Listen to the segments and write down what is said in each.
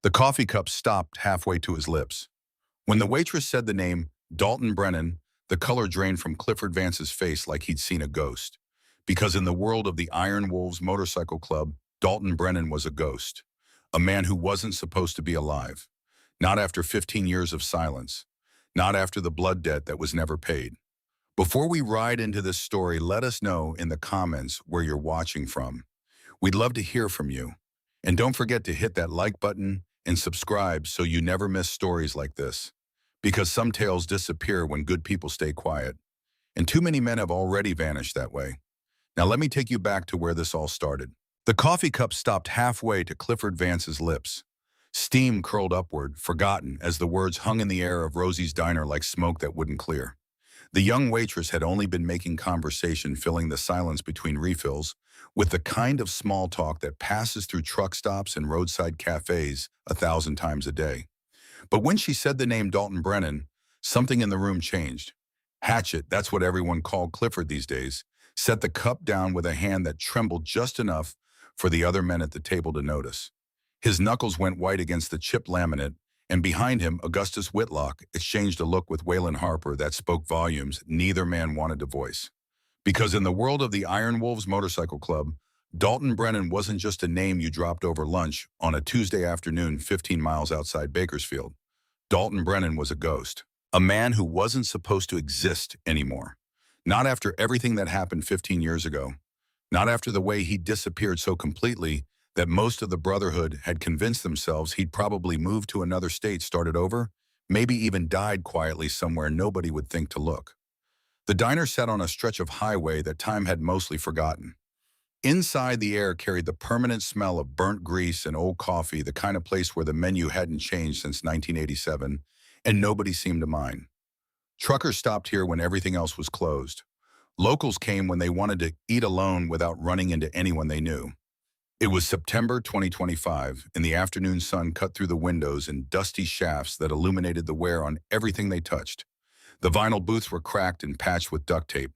The coffee cup stopped halfway to his lips. When the waitress said the name Dalton Brennan, the color drained from Clifford Vance's face like he'd seen a ghost. Because in the world of the Iron Wolves Motorcycle Club, Dalton Brennan was a ghost. A man who wasn't supposed to be alive. Not after 15 years of silence. Not after the blood debt that was never paid. Before we ride into this story, let us know in the comments where you're watching from. We'd love to hear from you. And don't forget to hit that like button and subscribe so you never miss stories like this. Because some tales disappear when good people stay quiet. And too many men have already vanished that way. Now let me take you back to where this all started. The coffee cup stopped halfway to Clifford Vance's lips. Steam curled upward, forgotten, as the words hung in the air of Rosie's diner like smoke that wouldn't clear. The young waitress had only been making conversation, filling the silence between refills, with the kind of small talk that passes through truck stops and roadside cafes 1,000 times a day. But when she said the name Dalton Brennan, something in the room changed. Hatchet, that's what everyone called Clifford these days, set the cup down with a hand that trembled just enough for the other men at the table to notice. His knuckles went white against the chipped laminate, and behind him, Augustus Whitlock exchanged a look with Waylon Harper that spoke volumes neither man wanted to voice. Because in the world of the Iron Wolves Motorcycle Club, Dalton Brennan wasn't just a name you dropped over lunch on a Tuesday afternoon 15 miles outside Bakersfield. Dalton Brennan was a ghost, a man who wasn't supposed to exist anymore. Not after everything that happened 15 years ago. Not after the way he disappeared so completely that most of the Brotherhood had convinced themselves he'd probably moved to another state, started over, maybe even died quietly somewhere nobody would think to look. The diner sat on a stretch of highway that time had mostly forgotten. Inside, the air carried the permanent smell of burnt grease and old coffee, the kind of place where the menu hadn't changed since 1987, and nobody seemed to mind. Truckers stopped here when everything else was closed. Locals came when they wanted to eat alone without running into anyone they knew. It was September 2025, and the afternoon sun cut through the windows in dusty shafts that illuminated the wear on everything they touched. The vinyl booths were cracked and patched with duct tape.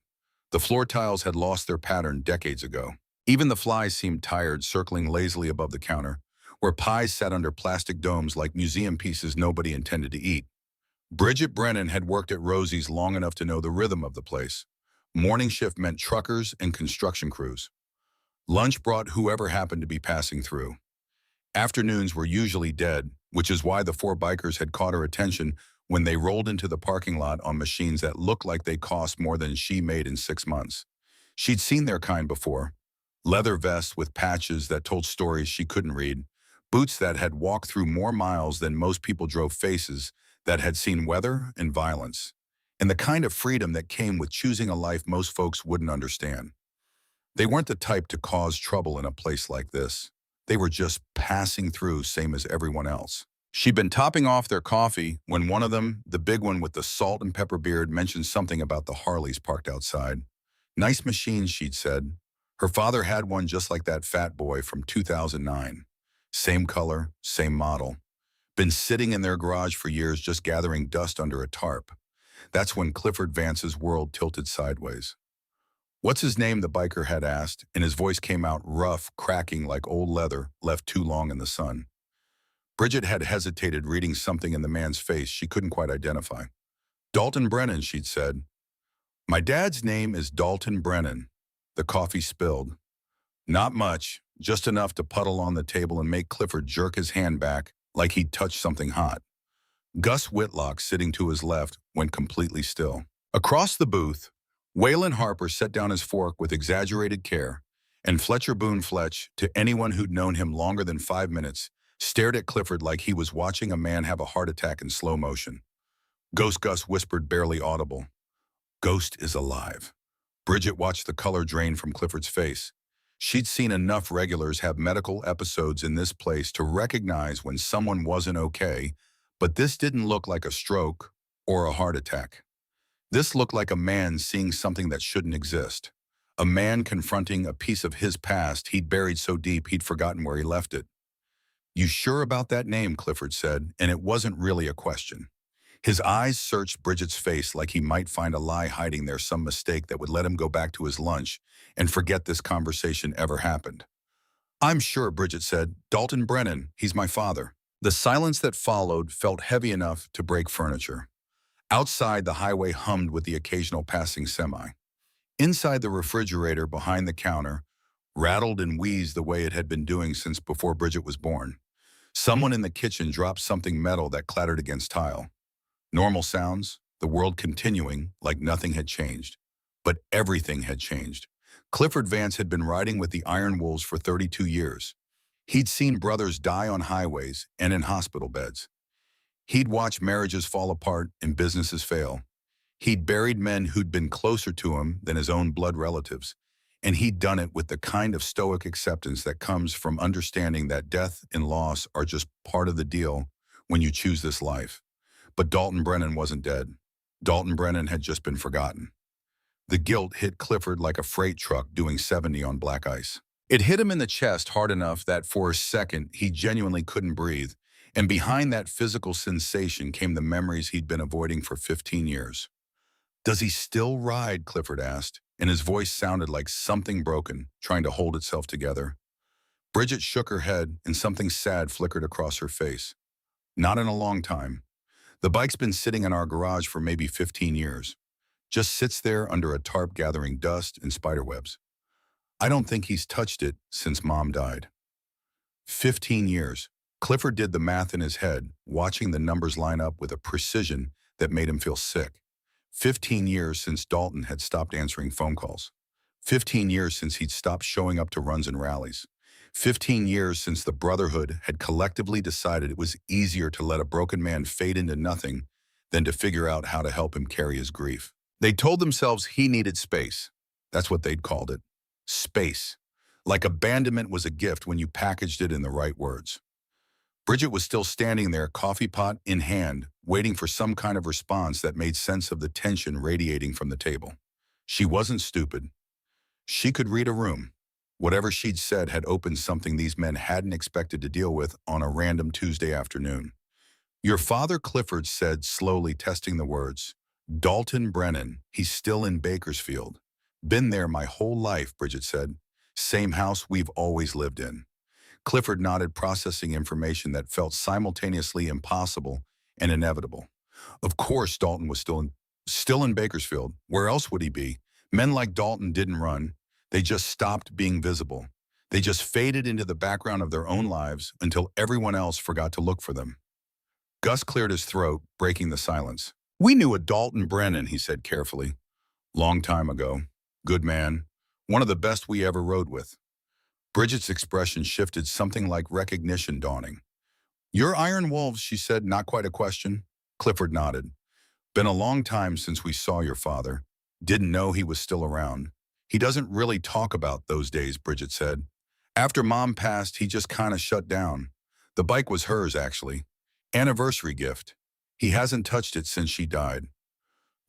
The floor tiles had lost their pattern decades ago. Even the flies seemed tired, circling lazily above the counter, where pies sat under plastic domes like museum pieces nobody intended to eat. Bridget Brennan had worked at Rosie's long enough to know the rhythm of the place. Morning shift meant truckers and construction crews. Lunch brought whoever happened to be passing through. Afternoons were usually dead, which is why the four bikers had caught her attention when they rolled into the parking lot on machines that looked like they cost more than she made in 6 months. She'd seen their kind before. Leather vests with patches that told stories she couldn't read, boots that had walked through more miles than most people drove, faces that had seen weather and violence, and the kind of freedom that came with choosing a life most folks wouldn't understand. They weren't the type to cause trouble in a place like this. They were just passing through, same as everyone else. She'd been topping off their coffee when one of them, the big one with the salt and pepper beard, mentioned something about the Harleys parked outside. Nice machines, she'd said. Her father had one just like that fat boy from 2009. Same color, same model. Been sitting in their garage for years, just gathering dust under a tarp. That's when Clifford Vance's world tilted sideways. "What's his name?" the biker had asked, and his voice came out rough, cracking like old leather left too long in the sun. Bridget had hesitated, reading something in the man's face she couldn't quite identify. "Dalton Brennan," she'd said. "My dad's name is Dalton Brennan." The coffee spilled. Not much, just enough to puddle on the table and make Clifford jerk his hand back like he'd touched something hot. Gus Whitlock, sitting to his left, went completely still. Across the booth, Waylon Harper set down his fork with exaggerated care, and Fletcher Boone Fletch, to anyone who'd known him longer than 5 minutes, stared at Clifford like he was watching a man have a heart attack in slow motion. Ghost Gus whispered, barely audible. "Ghost is alive." Bridget watched the color drain from Clifford's face. She'd seen enough regulars have medical episodes in this place to recognize when someone wasn't okay, but this didn't look like a stroke or a heart attack. This looked like a man seeing something that shouldn't exist. A man confronting a piece of his past he'd buried so deep he'd forgotten where he left it. "You sure about that name?" Clifford said, and it wasn't really a question. His eyes searched Bridget's face like he might find a lie hiding there, some mistake that would let him go back to his lunch and forget this conversation ever happened. "I'm sure," Bridget said. "Dalton Brennan, he's my father." The silence that followed felt heavy enough to break furniture. Outside, the highway hummed with the occasional passing semi. Inside, the refrigerator behind the counter rattled and wheezed the way it had been doing since before Bridget was born. Someone in the kitchen dropped something metal that clattered against tile. Normal sounds, the world continuing like nothing had changed. But everything had changed. Clifford Vance had been riding with the Iron Wolves for 32 years. He'd seen brothers die on highways and in hospital beds. He'd watched marriages fall apart and businesses fail. He'd buried men who'd been closer to him than his own blood relatives. And he'd done it with the kind of stoic acceptance that comes from understanding that death and loss are just part of the deal when you choose this life. But Dalton Brennan wasn't dead. Dalton Brennan had just been forgotten. The guilt hit Clifford like a freight truck doing 70 on black ice. It hit him in the chest hard enough that for a second he genuinely couldn't breathe, and behind that physical sensation came the memories he'd been avoiding for 15 years. "Does he still ride?" Clifford asked, and his voice sounded like something broken, trying to hold itself together. Bridget shook her head, and something sad flickered across her face. "Not in a long time. The bike's been sitting in our garage for maybe 15 years. Just sits there under a tarp gathering dust and spiderwebs. I don't think he's touched it since Mom died." 15 years. Clifford did the math in his head, watching the numbers line up with a precision that made him feel sick. 15 years since Dalton had stopped answering phone calls. 15 years since he'd stopped showing up to runs and rallies. 15 years since the brotherhood had collectively decided it was easier to let a broken man fade into nothing than to figure out how to help him carry his grief. They told themselves he needed space. That's what they'd called it. Space. Like abandonment was a gift when you packaged it in the right words. Bridget was still standing there, coffee pot in hand, waiting for some kind of response that made sense of the tension radiating from the table. She wasn't stupid. She could read a room. Whatever she'd said had opened something these men hadn't expected to deal with on a random Tuesday afternoon. "Your father," Clifford said, slowly testing the words. "Dalton Brennan. He's still in Bakersfield." "Been there my whole life," Bridget said. "Same house we've always lived in." Clifford nodded, processing information that felt simultaneously impossible and inevitable. Of course Dalton was still in Bakersfield. Where else would he be? Men like Dalton didn't run. They just stopped being visible. They just faded into the background of their own lives until everyone else forgot to look for them. Gus cleared his throat, breaking the silence. "We knew a Dalton Brennan," he said carefully. "Long time ago. Good man. One of the best we ever rode with." Bridget's expression shifted, something like recognition dawning. "You're Iron Wolves," she said, not quite a question. Clifford nodded. "Been a long time since we saw your father. Didn't know he was still around." "He doesn't really talk about those days," Bridget said. "After Mom passed, he just kind of shut down. The bike was hers, actually. Anniversary gift. He hasn't touched it since she died."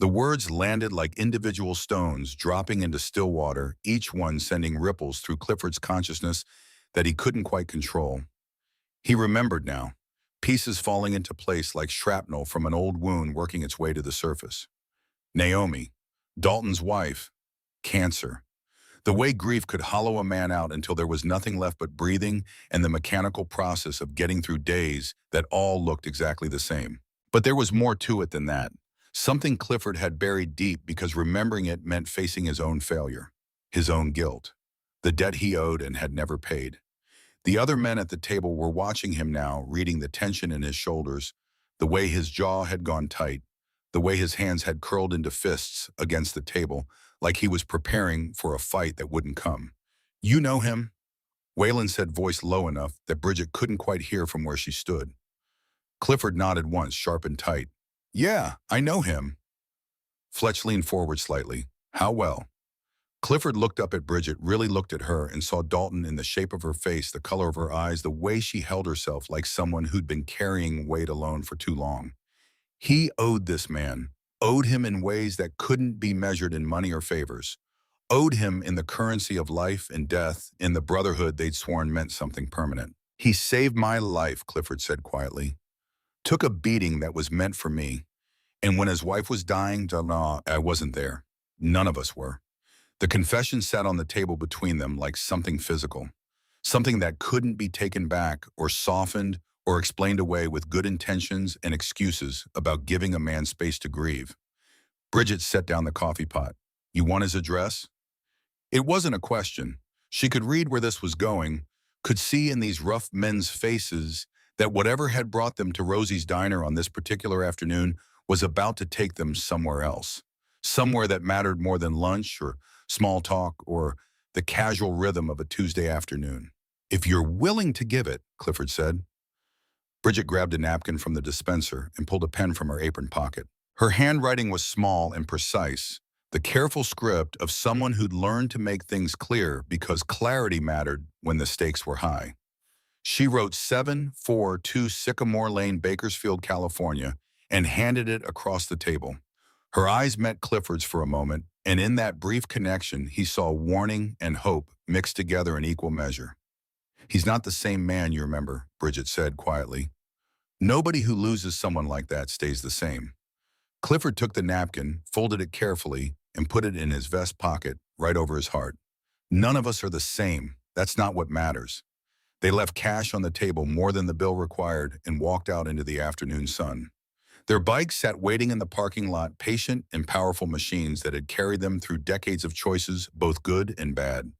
The words landed like individual stones dropping into still water, each one sending ripples through Clifford's consciousness that he couldn't quite control. He remembered now, pieces falling into place like shrapnel from an old wound working its way to the surface. Naomi, Dalton's wife, cancer. The way grief could hollow a man out until there was nothing left but breathing and the mechanical process of getting through days that all looked exactly the same. But there was more to it than that. Something Clifford had buried deep because remembering it meant facing his own failure, his own guilt, the debt he owed and had never paid. The other men at the table were watching him now, reading the tension in his shoulders, the way his jaw had gone tight, the way his hands had curled into fists against the table, like he was preparing for a fight that wouldn't come. "You know him?" Waylon said, voice low enough that Bridget couldn't quite hear from where she stood. Clifford nodded once, sharp and tight. "Yeah, I know him." Fletch leaned forward slightly. "How well?" Clifford looked up at Bridget, really looked at her, and saw Dalton in the shape of her face, the color of her eyes, the way she held herself like someone who'd been carrying weight alone for too long. He owed this man, owed him in ways that couldn't be measured in money or favors, owed him in the currency of life and death, in the brotherhood they'd sworn meant something permanent. "He saved my life," Clifford said quietly. "Took a beating that was meant for me. And when his wife was dying, no, I wasn't there. None of us were." The confession sat on the table between them like something physical, something that couldn't be taken back or softened or explained away with good intentions and excuses about giving a man space to grieve. Bridget set down the coffee pot. You want his address? It wasn't a question. She could read where this was going, could see in these rough men's faces that whatever had brought them to Rosie's diner on this particular afternoon was about to take them somewhere else. Somewhere that mattered more than lunch or small talk or the casual rhythm of a Tuesday afternoon. If you're willing to give it, Clifford said. Bridget grabbed a napkin from the dispenser and pulled a pen from her apron pocket. Her handwriting was small and precise, the careful script of someone who'd learned to make things clear because clarity mattered when the stakes were high. She wrote 742 Sycamore Lane, Bakersfield, California, and handed it across the table. Her eyes met Clifford's for a moment, and in that brief connection, he saw warning and hope mixed together in equal measure. He's not the same man you remember, Bridget said quietly. Nobody who loses someone like that stays the same. Clifford took the napkin, folded it carefully, and put it in his vest pocket right over his heart. None of us are the same. That's not what matters. They left cash on the table more than the bill required and walked out into the afternoon sun. Their bikes sat waiting in the parking lot, patient and powerful machines that had carried them through decades of choices, both good and bad.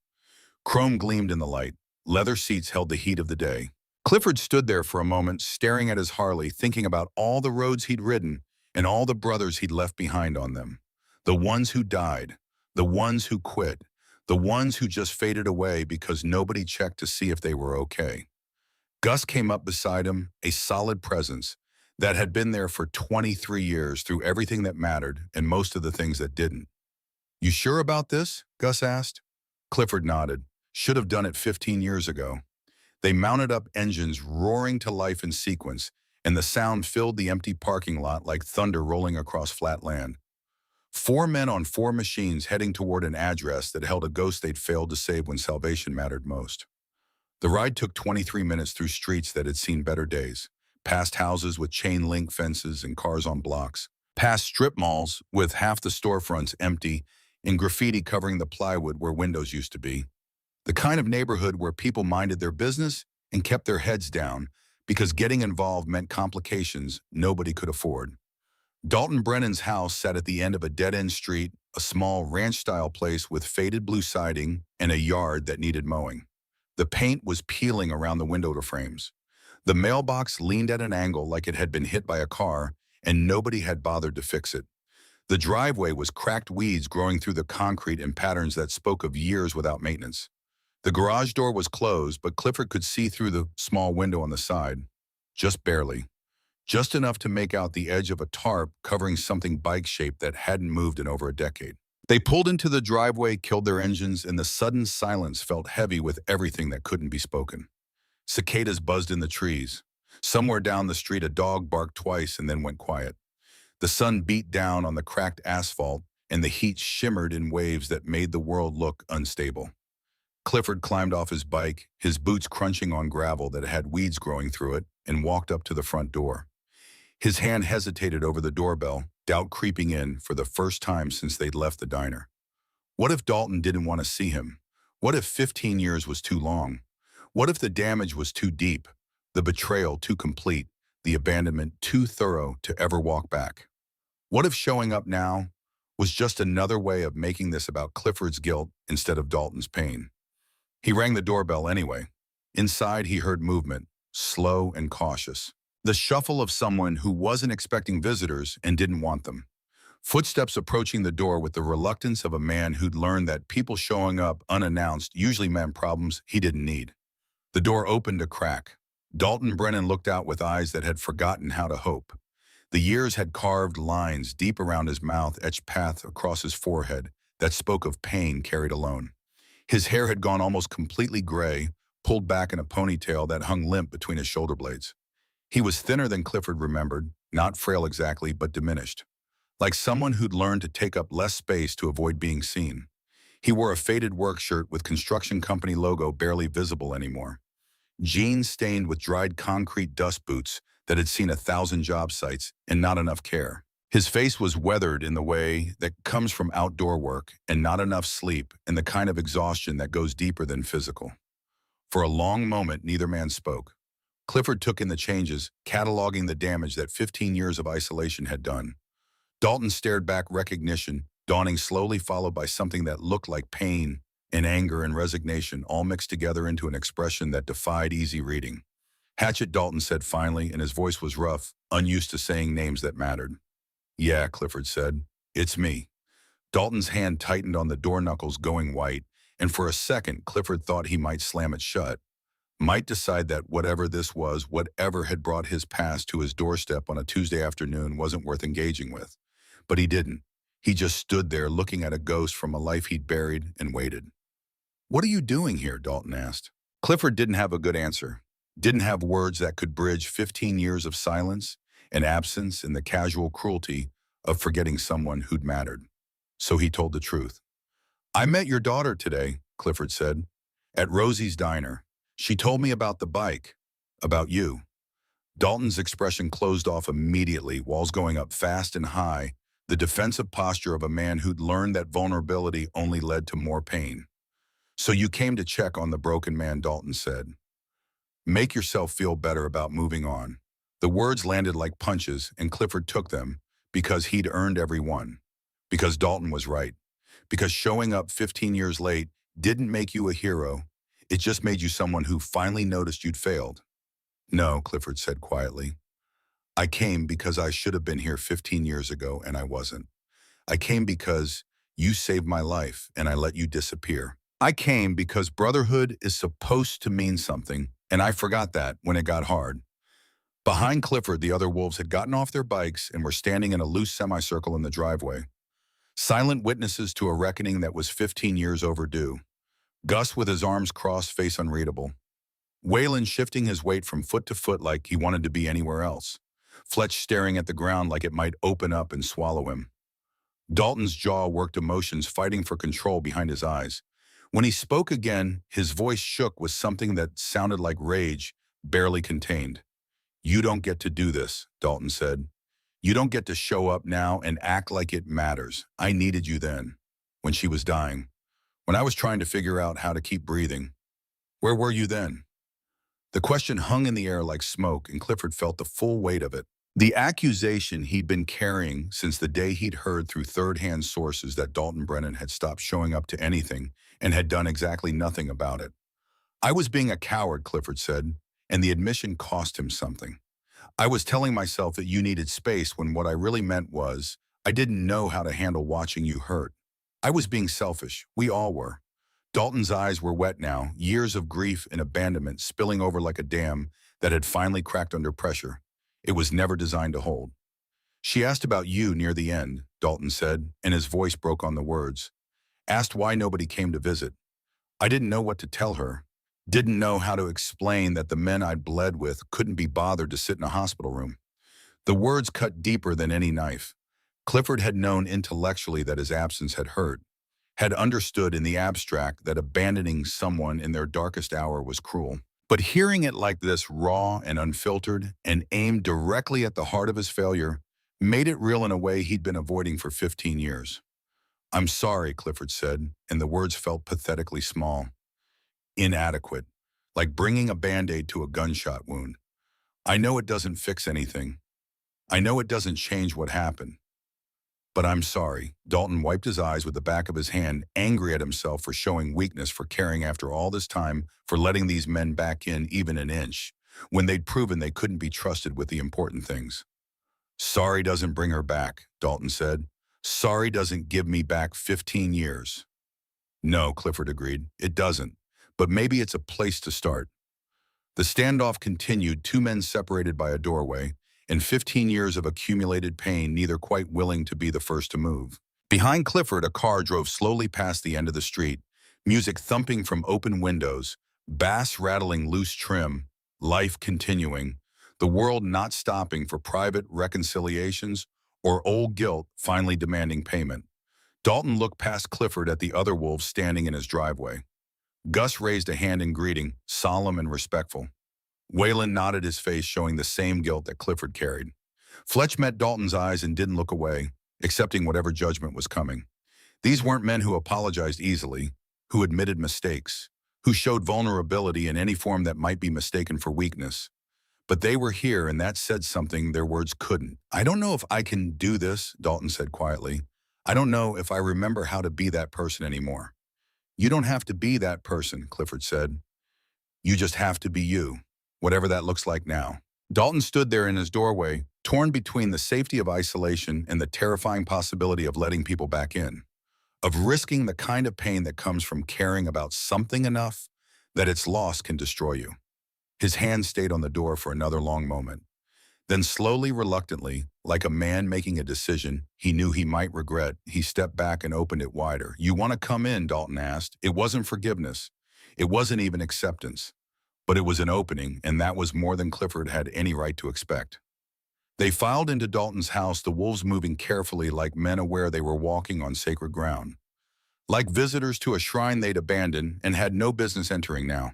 Chrome gleamed in the light. Leather seats held the heat of the day. Clifford stood there for a moment, staring at his Harley, thinking about all the roads he'd ridden and all the brothers he'd left behind on them. The ones who died, the ones who quit, the ones who just faded away because nobody checked to see if they were okay. Gus came up beside him, a solid presence that had been there for 23 years through everything that mattered and most of the things that didn't. You sure about this? Gus asked. Clifford nodded. Should have done it 15 years ago. They mounted up, engines roaring to life in sequence, and the sound filled the empty parking lot like thunder rolling across flat land. 4 men on 4 machines heading toward an address that held a ghost they'd failed to save when salvation mattered most. The ride took 23 minutes through streets that had seen better days, past houses with chain-link fences and cars on blocks, past strip malls with half the storefronts empty and graffiti covering the plywood where windows used to be. The kind of neighborhood where people minded their business and kept their heads down because getting involved meant complications nobody could afford. Dalton Brennan's house sat at the end of a dead-end street, a small ranch-style place with faded blue siding and a yard that needed mowing. The paint was peeling around the window frames. The mailbox leaned at an angle like it had been hit by a car, and nobody had bothered to fix it. The driveway was cracked weeds growing through the concrete in patterns that spoke of years without maintenance. The garage door was closed, but Clifford could see through the small window on the side. Just barely. Just enough to make out the edge of a tarp covering something bike-shaped that hadn't moved in over a decade. They pulled into the driveway, killed their engines, and the sudden silence felt heavy with everything that couldn't be spoken. Cicadas buzzed in the trees. Somewhere down the street, a dog barked twice and then went quiet. The sun beat down on the cracked asphalt, and the heat shimmered in waves that made the world look unstable. Clifford climbed off his bike, his boots crunching on gravel that had weeds growing through it, and walked up to the front door. His hand hesitated over the doorbell, doubt creeping in for the first time since they'd left the diner. What if Dalton didn't want to see him? What if 15 years was too long? What if the damage was too deep, the betrayal too complete, the abandonment too thorough to ever walk back? What if showing up now was just another way of making this about Clifford's guilt instead of Dalton's pain? He rang the doorbell anyway. Inside, he heard movement, slow and cautious. The shuffle of someone who wasn't expecting visitors and didn't want them. Footsteps approaching the door with the reluctance of a man who'd learned that people showing up unannounced usually meant problems he didn't need. The door opened a crack. Dalton Brennan looked out with eyes that had forgotten how to hope. The years had carved lines deep around his mouth, etched paths across his forehead that spoke of pain carried alone. His hair had gone almost completely gray, pulled back in a ponytail that hung limp between his shoulder blades. He was thinner than Clifford remembered, not frail exactly, but diminished. Like someone who'd learned to take up less space to avoid being seen. He wore a faded work shirt with construction company logo barely visible anymore. Jeans stained with dried concrete dust boots that had seen 1,000 job sites and not enough care. His face was weathered in the way that comes from outdoor work and not enough sleep and the kind of exhaustion that goes deeper than physical. For a long moment, neither man spoke. Clifford took in the changes, cataloging the damage that 15 years of isolation had done. Dalton stared back, recognition, dawning slowly, followed by something that looked like pain and anger and resignation, all mixed together into an expression that defied easy reading. Hatchet, Dalton said finally, and his voice was rough, unused to saying names that mattered. Yeah, Clifford said. It's me. Dalton's hand tightened on the door knuckles, going white, and for a second Clifford thought he might slam it shut, might decide that whatever this was, whatever had brought his past to his doorstep on a Tuesday afternoon, wasn't worth engaging with. But he didn't. He just stood there looking at a ghost from a life he'd buried and waited. What are you doing here? Dalton asked. Clifford didn't have a good answer. Didn't have words that could bridge 15 years of silence and absence and the casual cruelty of forgetting someone who'd mattered. So he told the truth. I met your daughter today, Clifford said, at Rosie's diner. She told me about the bike, about you. Dalton's expression closed off immediately, walls going up fast and high, the defensive posture of a man who'd learned that vulnerability only led to more pain. So you came to check on the broken man, Dalton said. Make yourself feel better about moving on. The words landed like punches, and Clifford took them because he'd earned every one. Because Dalton was right. Because showing up 15 years late didn't make you a hero. It just made you someone who finally noticed you'd failed. No, Clifford said quietly. I came because I should have been here 15 years ago, and I wasn't. I came because you saved my life, and I let you disappear. I came because brotherhood is supposed to mean something, and I forgot that when it got hard. Behind Clifford, the other wolves had gotten off their bikes and were standing in a loose semicircle in the driveway. Silent witnesses to a reckoning that was 15 years overdue. Gus with his arms crossed, face unreadable. Waylon shifting his weight from foot to foot like he wanted to be anywhere else. Fletch staring at the ground like it might open up and swallow him. Dalton's jaw worked, emotions fighting for control behind his eyes. When he spoke again, his voice shook with something that sounded like rage, barely contained. You don't get to do this, Dalton said. You don't get to show up now and act like it matters. I needed you then, when she was dying, when I was trying to figure out how to keep breathing. Where were you then? The question hung in the air like smoke, and Clifford felt the full weight of it. The accusation he'd been carrying since the day he'd heard through third-hand sources that Dalton Brennan had stopped showing up to anything and had done exactly nothing about it. I was being a coward, Clifford said, and the admission cost him something. I was telling myself that you needed space when what I really meant was I didn't know how to handle watching you hurt. I was being selfish. We all were. Dalton's eyes were wet now, years of grief and abandonment spilling over like a dam that had finally cracked under pressure. It was never designed to hold. She asked about you near the end, Dalton said, and his voice broke on the words. Asked why nobody came to visit. I didn't know what to tell her. Didn't know how to explain that the men I'd bled with couldn't be bothered to sit in a hospital room. The words cut deeper than any knife. Clifford had known intellectually that his absence had hurt, had understood in the abstract that abandoning someone in their darkest hour was cruel. But hearing it like this, raw and unfiltered, and aimed directly at the heart of his failure, made it real in a way he'd been avoiding for 15 years. I'm sorry, Clifford said, and the words felt pathetically small. Inadequate, like bringing a Band-Aid to a gunshot wound. I know it doesn't fix anything. I know it doesn't change what happened. But I'm sorry. Dalton wiped his eyes with the back of his hand, angry at himself for showing weakness, for caring after all this time, for letting these men back in even an inch, when they'd proven they couldn't be trusted with the important things. Sorry doesn't bring her back, Dalton said. Sorry doesn't give me back 15 years. No, Clifford agreed. It doesn't. But maybe it's a place to start. The standoff continued, two men separated by a doorway, and 15 years of accumulated pain, neither quite willing to be the first to move. Behind Clifford, a car drove slowly past the end of the street, music thumping from open windows, bass rattling loose trim, life continuing, the world not stopping for private reconciliations or old guilt finally demanding payment. Dalton looked past Clifford at the other wolves standing in his driveway. Gus raised a hand in greeting, solemn and respectful. Waylon nodded, his face showing the same guilt that Clifford carried. Fletch met Dalton's eyes and didn't look away, accepting whatever judgment was coming. These weren't men who apologized easily, who admitted mistakes, who showed vulnerability in any form that might be mistaken for weakness. But they were here, and that said something their words couldn't. "I don't know if I can do this," Dalton said quietly. "I don't know if I remember how to be that person anymore." "You don't have to be that person," Clifford said. "You just have to be you, whatever that looks like now." Dalton stood there in his doorway, torn between the safety of isolation and the terrifying possibility of letting people back in, of risking the kind of pain that comes from caring about something enough that its loss can destroy you. His hand stayed on the door for another long moment. Then slowly, reluctantly, like a man making a decision he knew he might regret, he stepped back and opened it wider. "You want to come in?" Dalton asked. It wasn't forgiveness. It wasn't even acceptance. But it was an opening, and that was more than Clifford had any right to expect. They filed into Dalton's house, the wolves moving carefully like men aware they were walking on sacred ground. Like visitors to a shrine they'd abandoned and had no business entering now.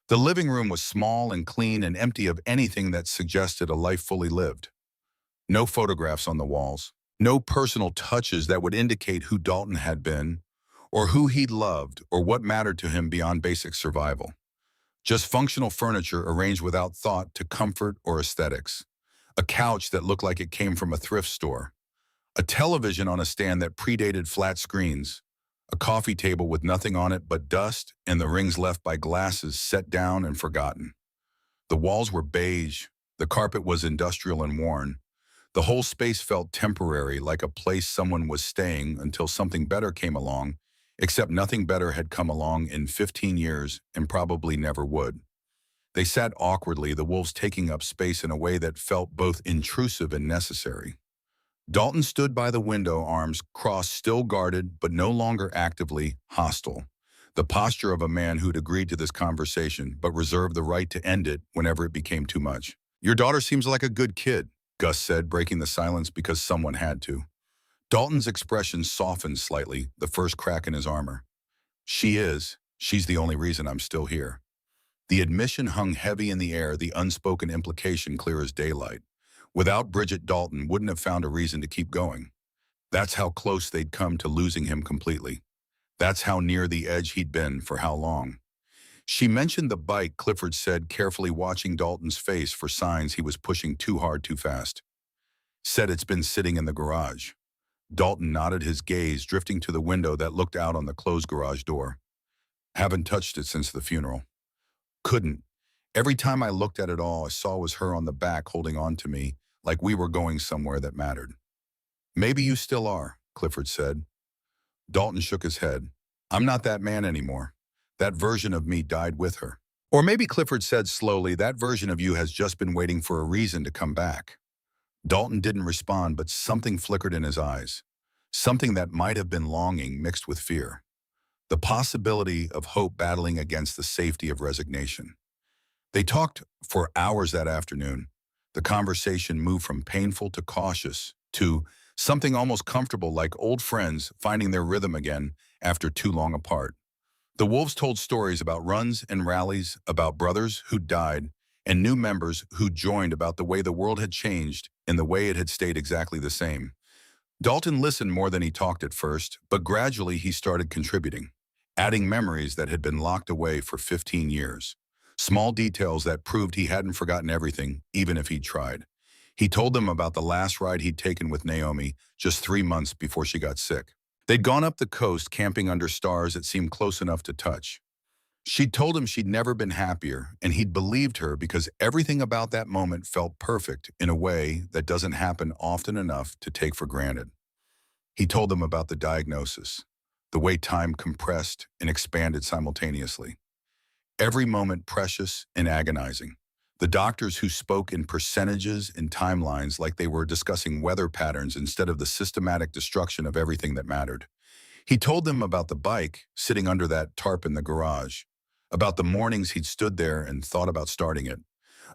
The living room was small and clean and empty of anything that suggested a life fully lived. No photographs on the walls, no personal touches that would indicate who Dalton had been, or who he'd loved, or what mattered to him beyond basic survival. Just functional furniture arranged without thought to comfort or aesthetics. A couch that looked like it came from a thrift store. A television on a stand that predated flat screens. A coffee table with nothing on it but dust and the rings left by glasses set down and forgotten. The walls were beige. The carpet was industrial and worn. The whole space felt temporary, like a place someone was staying until something better came along, except nothing better had come along in 15 years and probably never would. They sat awkwardly, the wolves taking up space in a way that felt both intrusive and necessary. Dalton stood by the window, arms crossed, still guarded, but no longer actively hostile. The posture of a man who'd agreed to this conversation, but reserved the right to end it whenever it became too much. "Your daughter seems like a good kid," Gus said, breaking the silence because someone had to. Dalton's expression softened slightly, the first crack in his armor. "She is. She's the only reason I'm still here." The admission hung heavy in the air, the unspoken implication clear as daylight. Without Bridget, Dalton wouldn't have found a reason to keep going. That's how close they'd come to losing him completely. That's how near the edge he'd been for how long. "She mentioned the bike," Clifford said, carefully watching Dalton's face for signs he was pushing too hard too fast. "Said it's been sitting in the garage." Dalton nodded, his gaze drifting to the window that looked out on the closed garage door. "Haven't touched it since the funeral. Couldn't. Every time I looked at it, all I saw was her on the back holding on to me, like we were going somewhere that mattered." "Maybe you still are," Clifford said. Dalton shook his head. "I'm not that man anymore. That version of me died with her." "Or maybe," Clifford said slowly, "that version of you has just been waiting for a reason to come back." Dalton didn't respond, but something flickered in his eyes. Something that might have been longing mixed with fear. The possibility of hope battling against the safety of resignation. They talked for hours that afternoon. The conversation moved from painful to cautious to something almost comfortable, like old friends finding their rhythm again after too long apart. The wolves told stories about runs and rallies, about brothers who'd died, and new members who'd joined, about the way the world had changed and the way it had stayed exactly the same. Dalton listened more than he talked at first, but gradually he started contributing, adding memories that had been locked away for 15 years. Small details that proved he hadn't forgotten everything, even if he'd tried. He told them about the last ride he'd taken with Naomi just 3 months before she got sick. They'd gone up the coast, camping under stars that seemed close enough to touch. She'd told him she'd never been happier, and he'd believed her because everything about that moment felt perfect in a way that doesn't happen often enough to take for granted. He told them about the diagnosis, the way time compressed and expanded simultaneously. Every moment precious and agonizing. The doctors who spoke in percentages and timelines, like they were discussing weather patterns instead of the systematic destruction of everything that mattered. He told them about the bike sitting under that tarp in the garage, about the mornings he'd stood there and thought about starting it,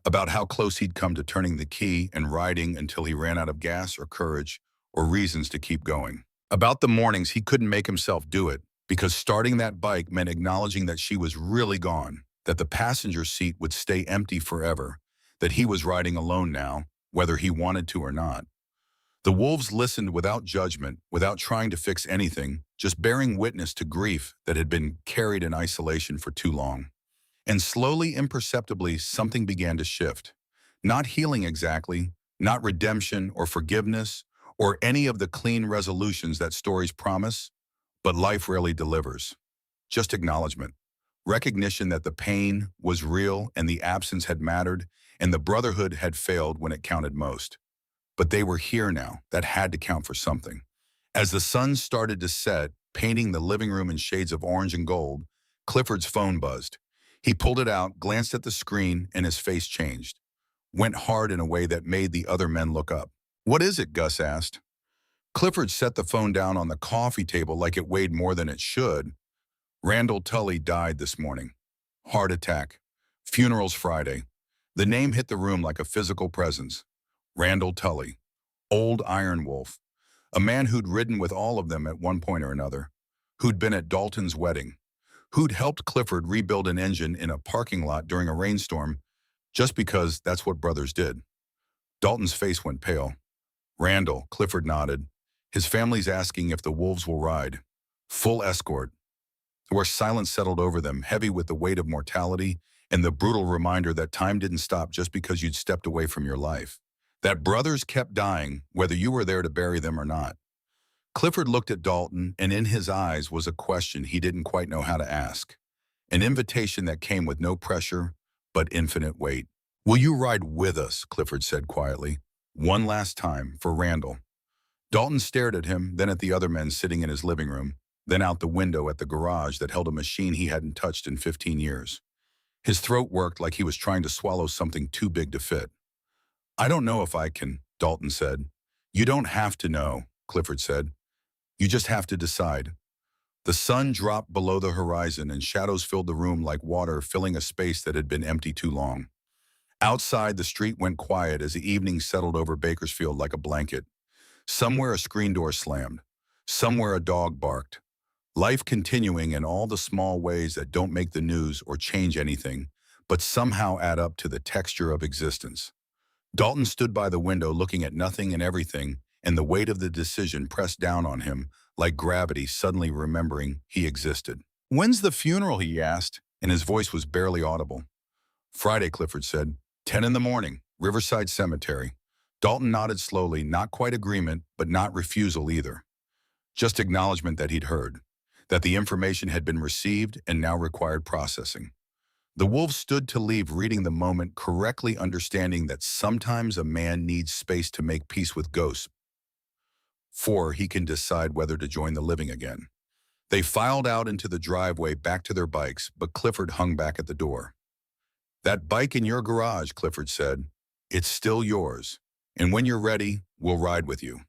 about how close he'd come to turning the key and riding until he ran out of gas or courage or reasons to keep going. About the mornings he couldn't make himself do it, because starting that bike meant acknowledging that she was really gone, that the passenger seat would stay empty forever, that he was riding alone now, whether he wanted to or not. The wolves listened without judgment, without trying to fix anything, just bearing witness to grief that had been carried in isolation for too long. And slowly, imperceptibly, something began to shift. Not healing exactly, not redemption or forgiveness, or any of the clean resolutions that stories promise, but life rarely delivers. Just acknowledgement. Recognition that the pain was real and the absence had mattered, and the brotherhood had failed when it counted most. But they were here now. That had to count for something. As the sun started to set, painting the living room in shades of orange and gold, Clifford's phone buzzed. He pulled it out, glanced at the screen, and his face changed. Went hard in a way that made the other men look up. "What is it?" Gus asked. Clifford set the phone down on the coffee table like it weighed more than it should. "Randall Tully died this morning. Heart attack. Funeral's Friday." The name hit the room like a physical presence. Randall Tully. Old Iron Wolf. A man who'd ridden with all of them at one point or another. Who'd been at Dalton's wedding. Who'd helped Clifford rebuild an engine in a parking lot during a rainstorm just because that's what brothers did. Dalton's face went pale. "Randall," Clifford nodded. "His family's asking if the wolves will ride. Full escort." Where silence settled over them, heavy with the weight of mortality and the brutal reminder that time didn't stop just because you'd stepped away from your life. That brothers kept dying, whether you were there to bury them or not. Clifford looked at Dalton, and in his eyes was a question he didn't quite know how to ask. An invitation that came with no pressure, but infinite weight. "Will you ride with us?" Clifford said quietly. "One last time, for Randall." Dalton stared at him, then at the other men sitting in his living room, then out the window at the garage that held a machine he hadn't touched in 15 years. His throat worked like he was trying to swallow something too big to fit. "I don't know if I can," Dalton said. "You don't have to know," Clifford said. "You just have to decide." The sun dropped below the horizon and shadows filled the room like water filling a space that had been empty too long. Outside, the street went quiet as the evening settled over Bakersfield like a blanket. Somewhere a screen door slammed. Somewhere a dog barked. Life continuing in all the small ways that don't make the news or change anything, but somehow add up to the texture of existence. Dalton stood by the window looking at nothing and everything, and the weight of the decision pressed down on him, like gravity suddenly remembering he existed. "When's the funeral?" he asked, and his voice was barely audible. "Friday," Clifford said. 10 in the morning, Riverside Cemetery." Dalton nodded slowly, not quite agreement, but not refusal either. Just acknowledgement that he'd heard, that the information had been received and now required processing. The wolves stood to leave, reading the moment, correctly understanding that sometimes a man needs space to make peace with ghosts, for he can decide whether to join the living again. They filed out into the driveway back to their bikes, but Clifford hung back at the door. "That bike in your garage," Clifford said. "It's still yours. And when you're ready, we'll ride with you."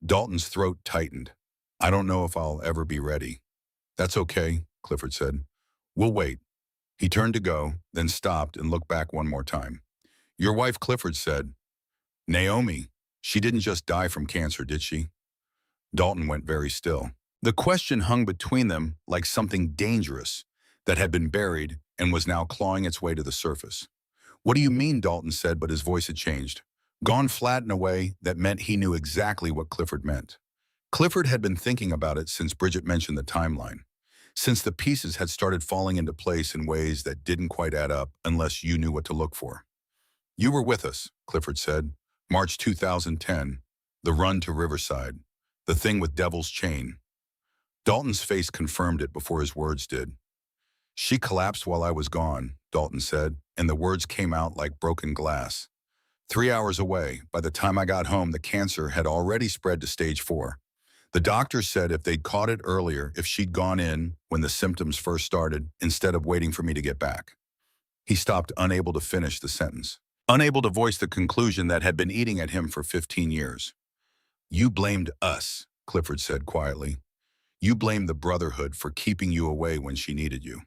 Dalton's throat tightened. "I don't know if I'll ever be ready." "That's okay," Clifford said. "We'll wait." He turned to go, then stopped and looked back one more time. "Your wife," Clifford said. "Naomi, she didn't just die from cancer, did she?" Dalton went very still. The question hung between them like something dangerous that had been buried and was now clawing its way to the surface. "What do you mean?" Dalton said, but his voice had changed. Gone flat in a way that meant he knew exactly what Clifford meant. Clifford had been thinking about it since Bridget mentioned the timeline, since the pieces had started falling into place in ways that didn't quite add up unless you knew what to look for. "You were with us," Clifford said. "March 2010, the run to Riverside, the thing with Devil's Chain." Dalton's face confirmed it before his words did. "She collapsed while I was gone," Dalton said, and the words came out like broken glass. 3 hours away, by the time I got home, the cancer had already spread to stage 4. The doctor said if they'd caught it earlier, if she'd gone in when the symptoms first started, instead of waiting for me to get back. He stopped, unable to finish the sentence, unable to voice the conclusion that had been eating at him for 15 years. "You blamed us," Clifford said quietly. "You blamed the Brotherhood for keeping you away when she needed you."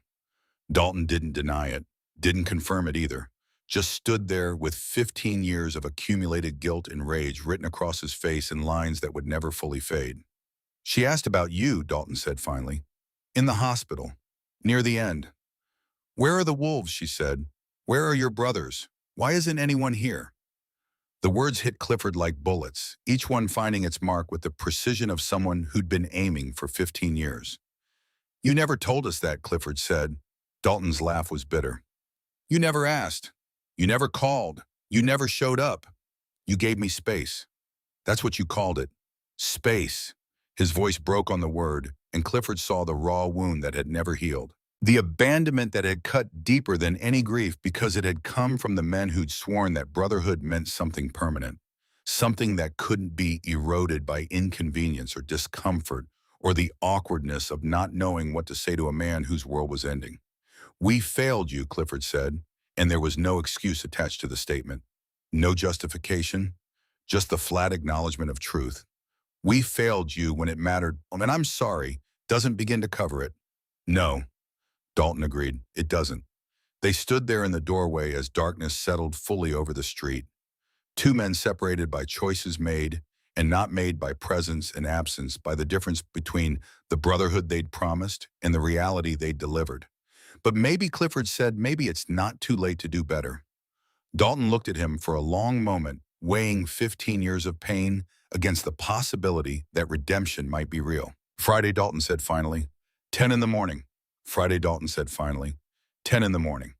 Dalton didn't deny it, didn't confirm it either, just stood there with 15 years of accumulated guilt and rage written across his face in lines that would never fully fade. "She asked about you," Dalton said finally. "In the hospital. Near the end." "Where are the wolves?" she said. "Where are your brothers? Why isn't anyone here?" The words hit Clifford like bullets, each one finding its mark with the precision of someone who'd been aiming for 15 years. "You never told us that," Clifford said. Dalton's laugh was bitter. "You never asked. You never called. You never showed up. You gave me space. That's what you called it. Space. His voice broke on the word, and Clifford saw the raw wound that had never healed. The abandonment that had cut deeper than any grief because it had come from the men who'd sworn that brotherhood meant something permanent, something that couldn't be eroded by inconvenience or discomfort or the awkwardness of not knowing what to say to a man whose world was ending. We failed you, Clifford said, and there was no excuse attached to the statement. No justification, just the flat acknowledgement of truth. We failed you when it mattered, and I'm sorry, doesn't begin to cover it. No, Dalton agreed, it doesn't. They stood there in the doorway as darkness settled fully over the street. Two men separated by choices made and not made by presence and absence, by the difference between the brotherhood they'd promised and the reality they'd delivered. But maybe, Clifford said, maybe it's not too late to do better. Dalton looked at him for a long moment, weighing 15 years of pain against the possibility that redemption might be real. Friday, Dalton said finally. 10 in the morning. Friday, Dalton said finally. 10 in the morning.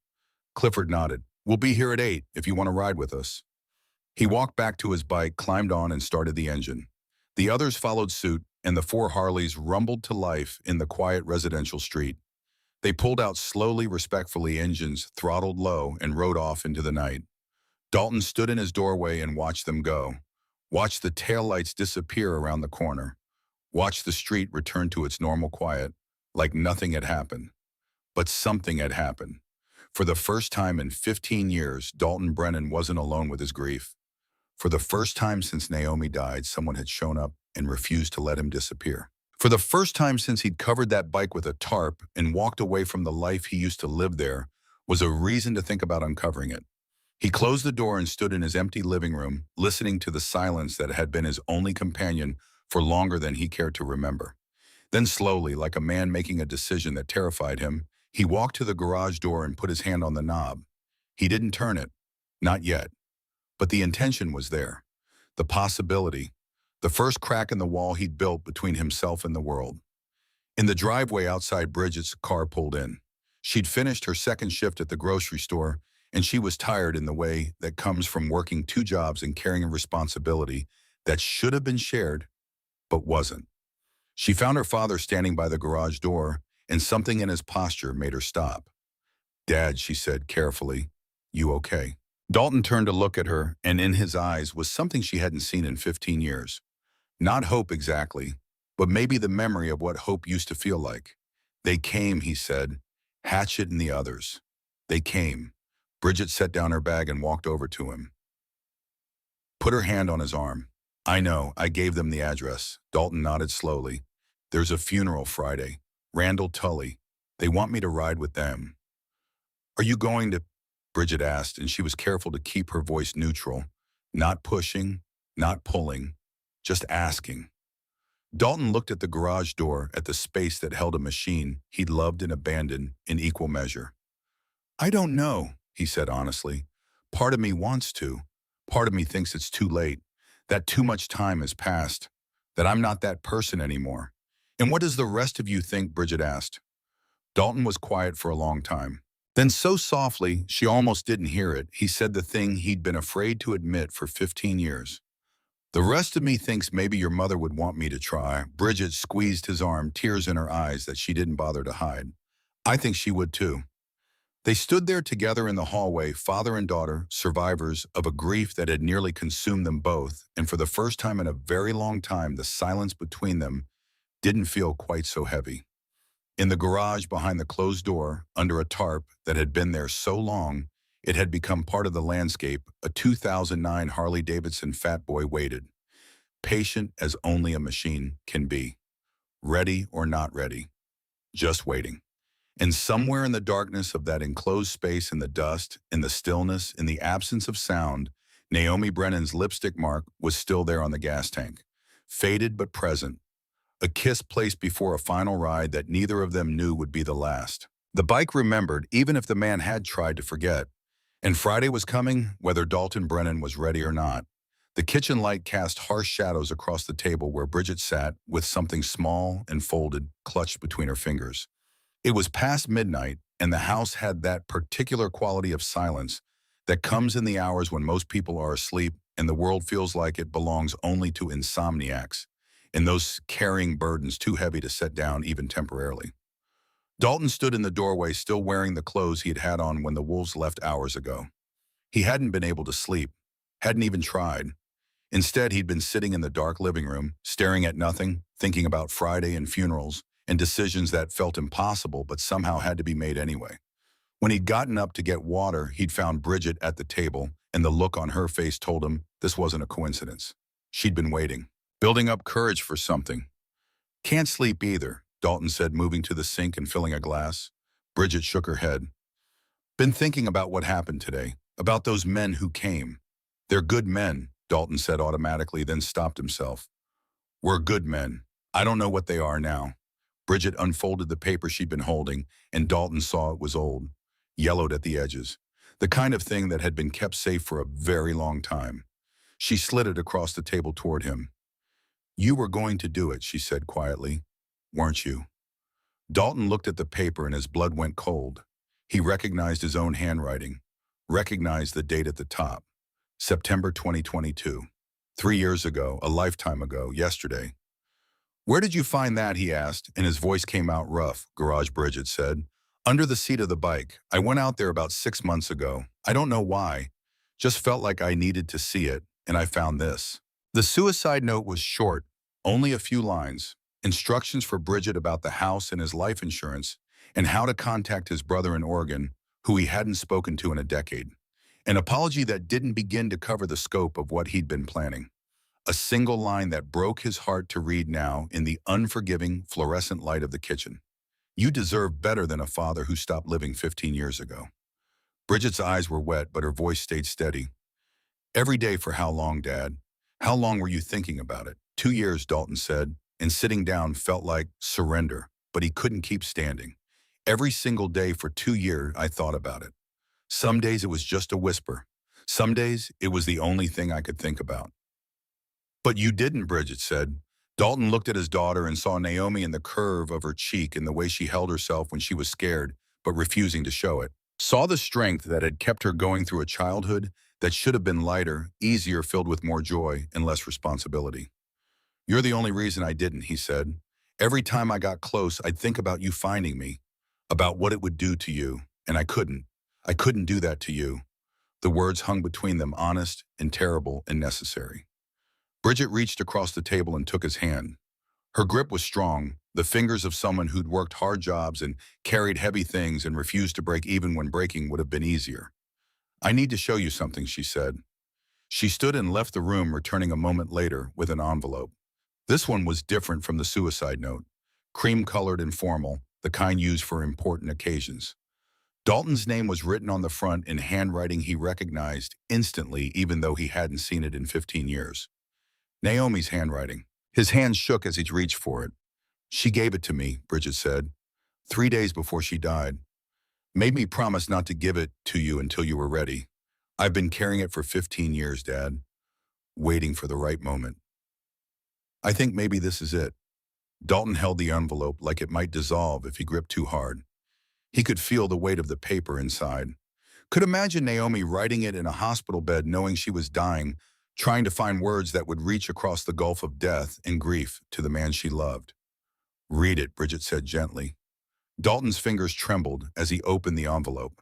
Clifford nodded. We'll be here at 8 if you want to ride with us. He walked back to his bike, climbed on, and started the engine. The others followed suit, and the four Harleys rumbled to life in the quiet residential street. They pulled out slowly, respectfully, engines throttled low, and rode off into the night. Dalton stood in his doorway and watched them go. Watched the taillights disappear around the corner. Watched the street return to its normal quiet, like nothing had happened. But something had happened. For the first time in 15 years, Dalton Brennan wasn't alone with his grief. For the first time since Naomi died, someone had shown up and refused to let him disappear. For the first time since he'd covered that bike with a tarp and walked away from the life he used to live there, was a reason to think about uncovering it. He closed the door and stood in his empty living room, listening to the silence that had been his only companion for longer than he cared to remember. Then slowly, like a man making a decision that terrified him, he walked to the garage door and put his hand on the knob. He didn't turn it. Not yet. But the intention was there. The possibility. The first crack in the wall he'd built between himself and the world. In the driveway outside, Bridget's car pulled in. She'd finished her second shift at the grocery store, and she was tired in the way that comes from working two jobs and carrying a responsibility that should have been shared, but wasn't. She found her father standing by the garage door, and something in his posture made her stop. "Dad," she said carefully, "you okay?" Dalton turned to look at her, and in his eyes was something she hadn't seen in 15 years. Not hope exactly, but maybe the memory of what hope used to feel like. "They came," he said. "Hatchet and the others. They came." Bridget set down her bag and walked over to him. Put her hand on his arm. "I know, I gave them the address." Dalton nodded slowly. "There's a funeral Friday. Randall Tully. They want me to ride with them." "Are you going to?" Bridget asked, and she was careful to keep her voice neutral. Not pushing, not pulling, just asking. Dalton looked at the garage door, at the space that held a machine he'd loved and abandoned in equal measure. "I don't know," he said honestly. "Part of me wants to. Part of me thinks it's too late, that too much time has passed, that I'm not that person anymore." "And what does the rest of you think?" Bridget asked. Dalton was quiet for a long time. Then so softly, she almost didn't hear it, he said the thing he'd been afraid to admit for 15 years. "The rest of me thinks maybe your mother would want me to try." Bridget squeezed his arm, tears in her eyes that she didn't bother to hide. "I think she would too." They stood there together in the hallway, father and daughter, survivors of a grief that had nearly consumed them both, and for the first time in a very long time, the silence between them didn't feel quite so heavy. In the garage behind the closed door, under a tarp that had been there so long, it had become part of the landscape, a 2009 Harley-Davidson Fat Boy waited, patient as only a machine can be, ready or not ready, just waiting. And somewhere in the darkness of that enclosed space, in the dust, in the stillness, in the absence of sound, Naomi Brennan's lipstick mark was still there on the gas tank, faded but present. A kiss placed before a final ride that neither of them knew would be the last. The bike remembered, even if the man had tried to forget. And Friday was coming, whether Dalton Brennan was ready or not. The kitchen light cast harsh shadows across the table where Bridget sat, with something small and folded clutched between her fingers. It was past midnight, and the house had that particular quality of silence that comes in the hours when most people are asleep and the world feels like it belongs only to insomniacs and those carrying burdens too heavy to set down even temporarily. Dalton stood in the doorway still wearing the clothes he had had on when the wolves left hours ago. He hadn't been able to sleep, hadn't even tried. Instead, he'd been sitting in the dark living room, staring at nothing, thinking about Friday and funerals and decisions that felt impossible but somehow had to be made anyway. When he'd gotten up to get water, he'd found Bridget at the table, and the look on her face told him this wasn't a coincidence. She'd been waiting, building up courage for something. Can't sleep either, Dalton said, moving to the sink and filling a glass. Bridget shook her head. Been thinking about what happened today, about those men who came. They're good men, Dalton said automatically, then stopped himself. We're good men. I don't know what they are now. Bridget unfolded the paper she'd been holding, and Dalton saw it was old, yellowed at the edges, the kind of thing that had been kept safe for a very long time. She slid it across the table toward him. You were going to do it, she said quietly, weren't you? Dalton looked at the paper and his blood went cold. He recognized his own handwriting, recognized the date at the top, September 2022. 3 years ago, a lifetime ago, yesterday. Where did you find that, he asked, and his voice came out rough, Garage Bridget said. Under the seat of the bike. I went out there about 6 months ago. I don't know why. Just felt like I needed to see it, and I found this. The suicide note was short, only a few lines. Instructions for Bridget about the house and his life insurance, and how to contact his brother in Oregon, who he hadn't spoken to in a decade. An apology that didn't begin to cover the scope of what he'd been planning. A single line that broke his heart to read now in the unforgiving, fluorescent light of the kitchen. You deserve better than a father who stopped living 15 years ago. Bridget's eyes were wet, but her voice stayed steady. Every day for how long, Dad? How long were you thinking about it? 2 years, Dalton said, and sitting down felt like surrender, but he couldn't keep standing. Every single day for 2 years, I thought about it. Some days it was just a whisper. Some days it was the only thing I could think about. But you didn't, Bridget said. Dalton looked at his daughter and saw Naomi in the curve of her cheek and the way she held herself when she was scared, but refusing to show it. Saw the strength that had kept her going through a childhood that should have been lighter, easier, filled with more joy and less responsibility. You're the only reason I didn't, he said. Every time I got close, I'd think about you finding me, about what it would do to you, and I couldn't. I couldn't do that to you. The words hung between them, honest and terrible and necessary. Bridget reached across the table and took his hand. Her grip was strong, the fingers of someone who'd worked hard jobs and carried heavy things and refused to break even when breaking would have been easier. I need to show you something, she said. She stood and left the room, returning a moment later with an envelope. This one was different from the suicide note, cream-colored and formal, the kind used for important occasions. Dalton's name was written on the front in handwriting he recognized instantly, even though he hadn't seen it in 15 years. Naomi's handwriting. His hand shook as he reached for it. She gave it to me, Bridget said, 3 days before she died. Made me promise not to give it to you until you were ready. I've been carrying it for 15 years, Dad, waiting for the right moment. I think maybe this is it. Dalton held the envelope like it might dissolve if he gripped too hard. He could feel the weight of the paper inside. Could imagine Naomi writing it in a hospital bed knowing she was dying, trying to find words that would reach across the gulf of death and grief to the man she loved. Read it, Bridget said gently. Dalton's fingers trembled as he opened the envelope.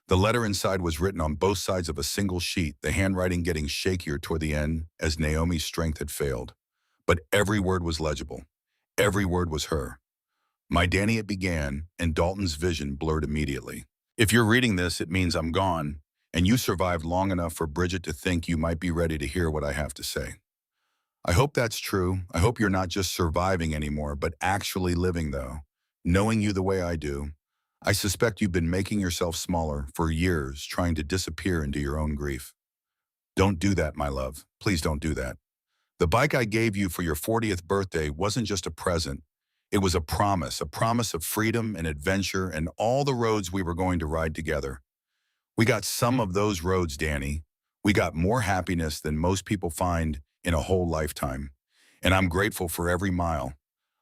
The letter inside was written on both sides of a single sheet, the handwriting getting shakier toward the end as Naomi's strength had failed. But every word was legible. Every word was her. My Danny, it began, and Dalton's vision blurred immediately. If you're reading this, it means I'm gone, and you survived long enough for Bridget to think you might be ready to hear what I have to say. I hope that's true. I hope you're not just surviving anymore, but actually living, though. Knowing you the way I do, I suspect you've been making yourself smaller for years, trying to disappear into your own grief. Don't do that, my love. Please don't do that. The bike I gave you for your 40th birthday wasn't just a present. It was a promise of freedom and adventure and all the roads we were going to ride together. We got some of those roads, Danny. We got more happiness than most people find in a whole lifetime. And I'm grateful for every mile.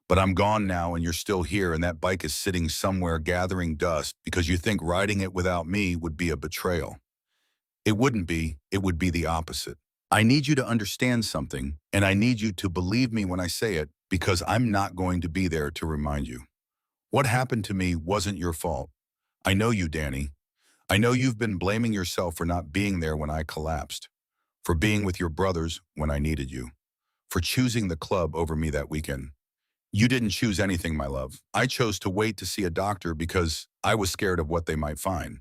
But I'm gone now and you're still here and that bike is sitting somewhere gathering dust because you think riding it without me would be a betrayal. It wouldn't be, it would be the opposite. I need you to understand something, and I need you to believe me when I say it, because I'm not going to be there to remind you. What happened to me wasn't your fault. I know you, Danny. I know you've been blaming yourself for not being there when I collapsed, for being with your brothers when I needed you, for choosing the club over me that weekend. You didn't choose anything, my love. I chose to wait to see a doctor because I was scared of what they might find.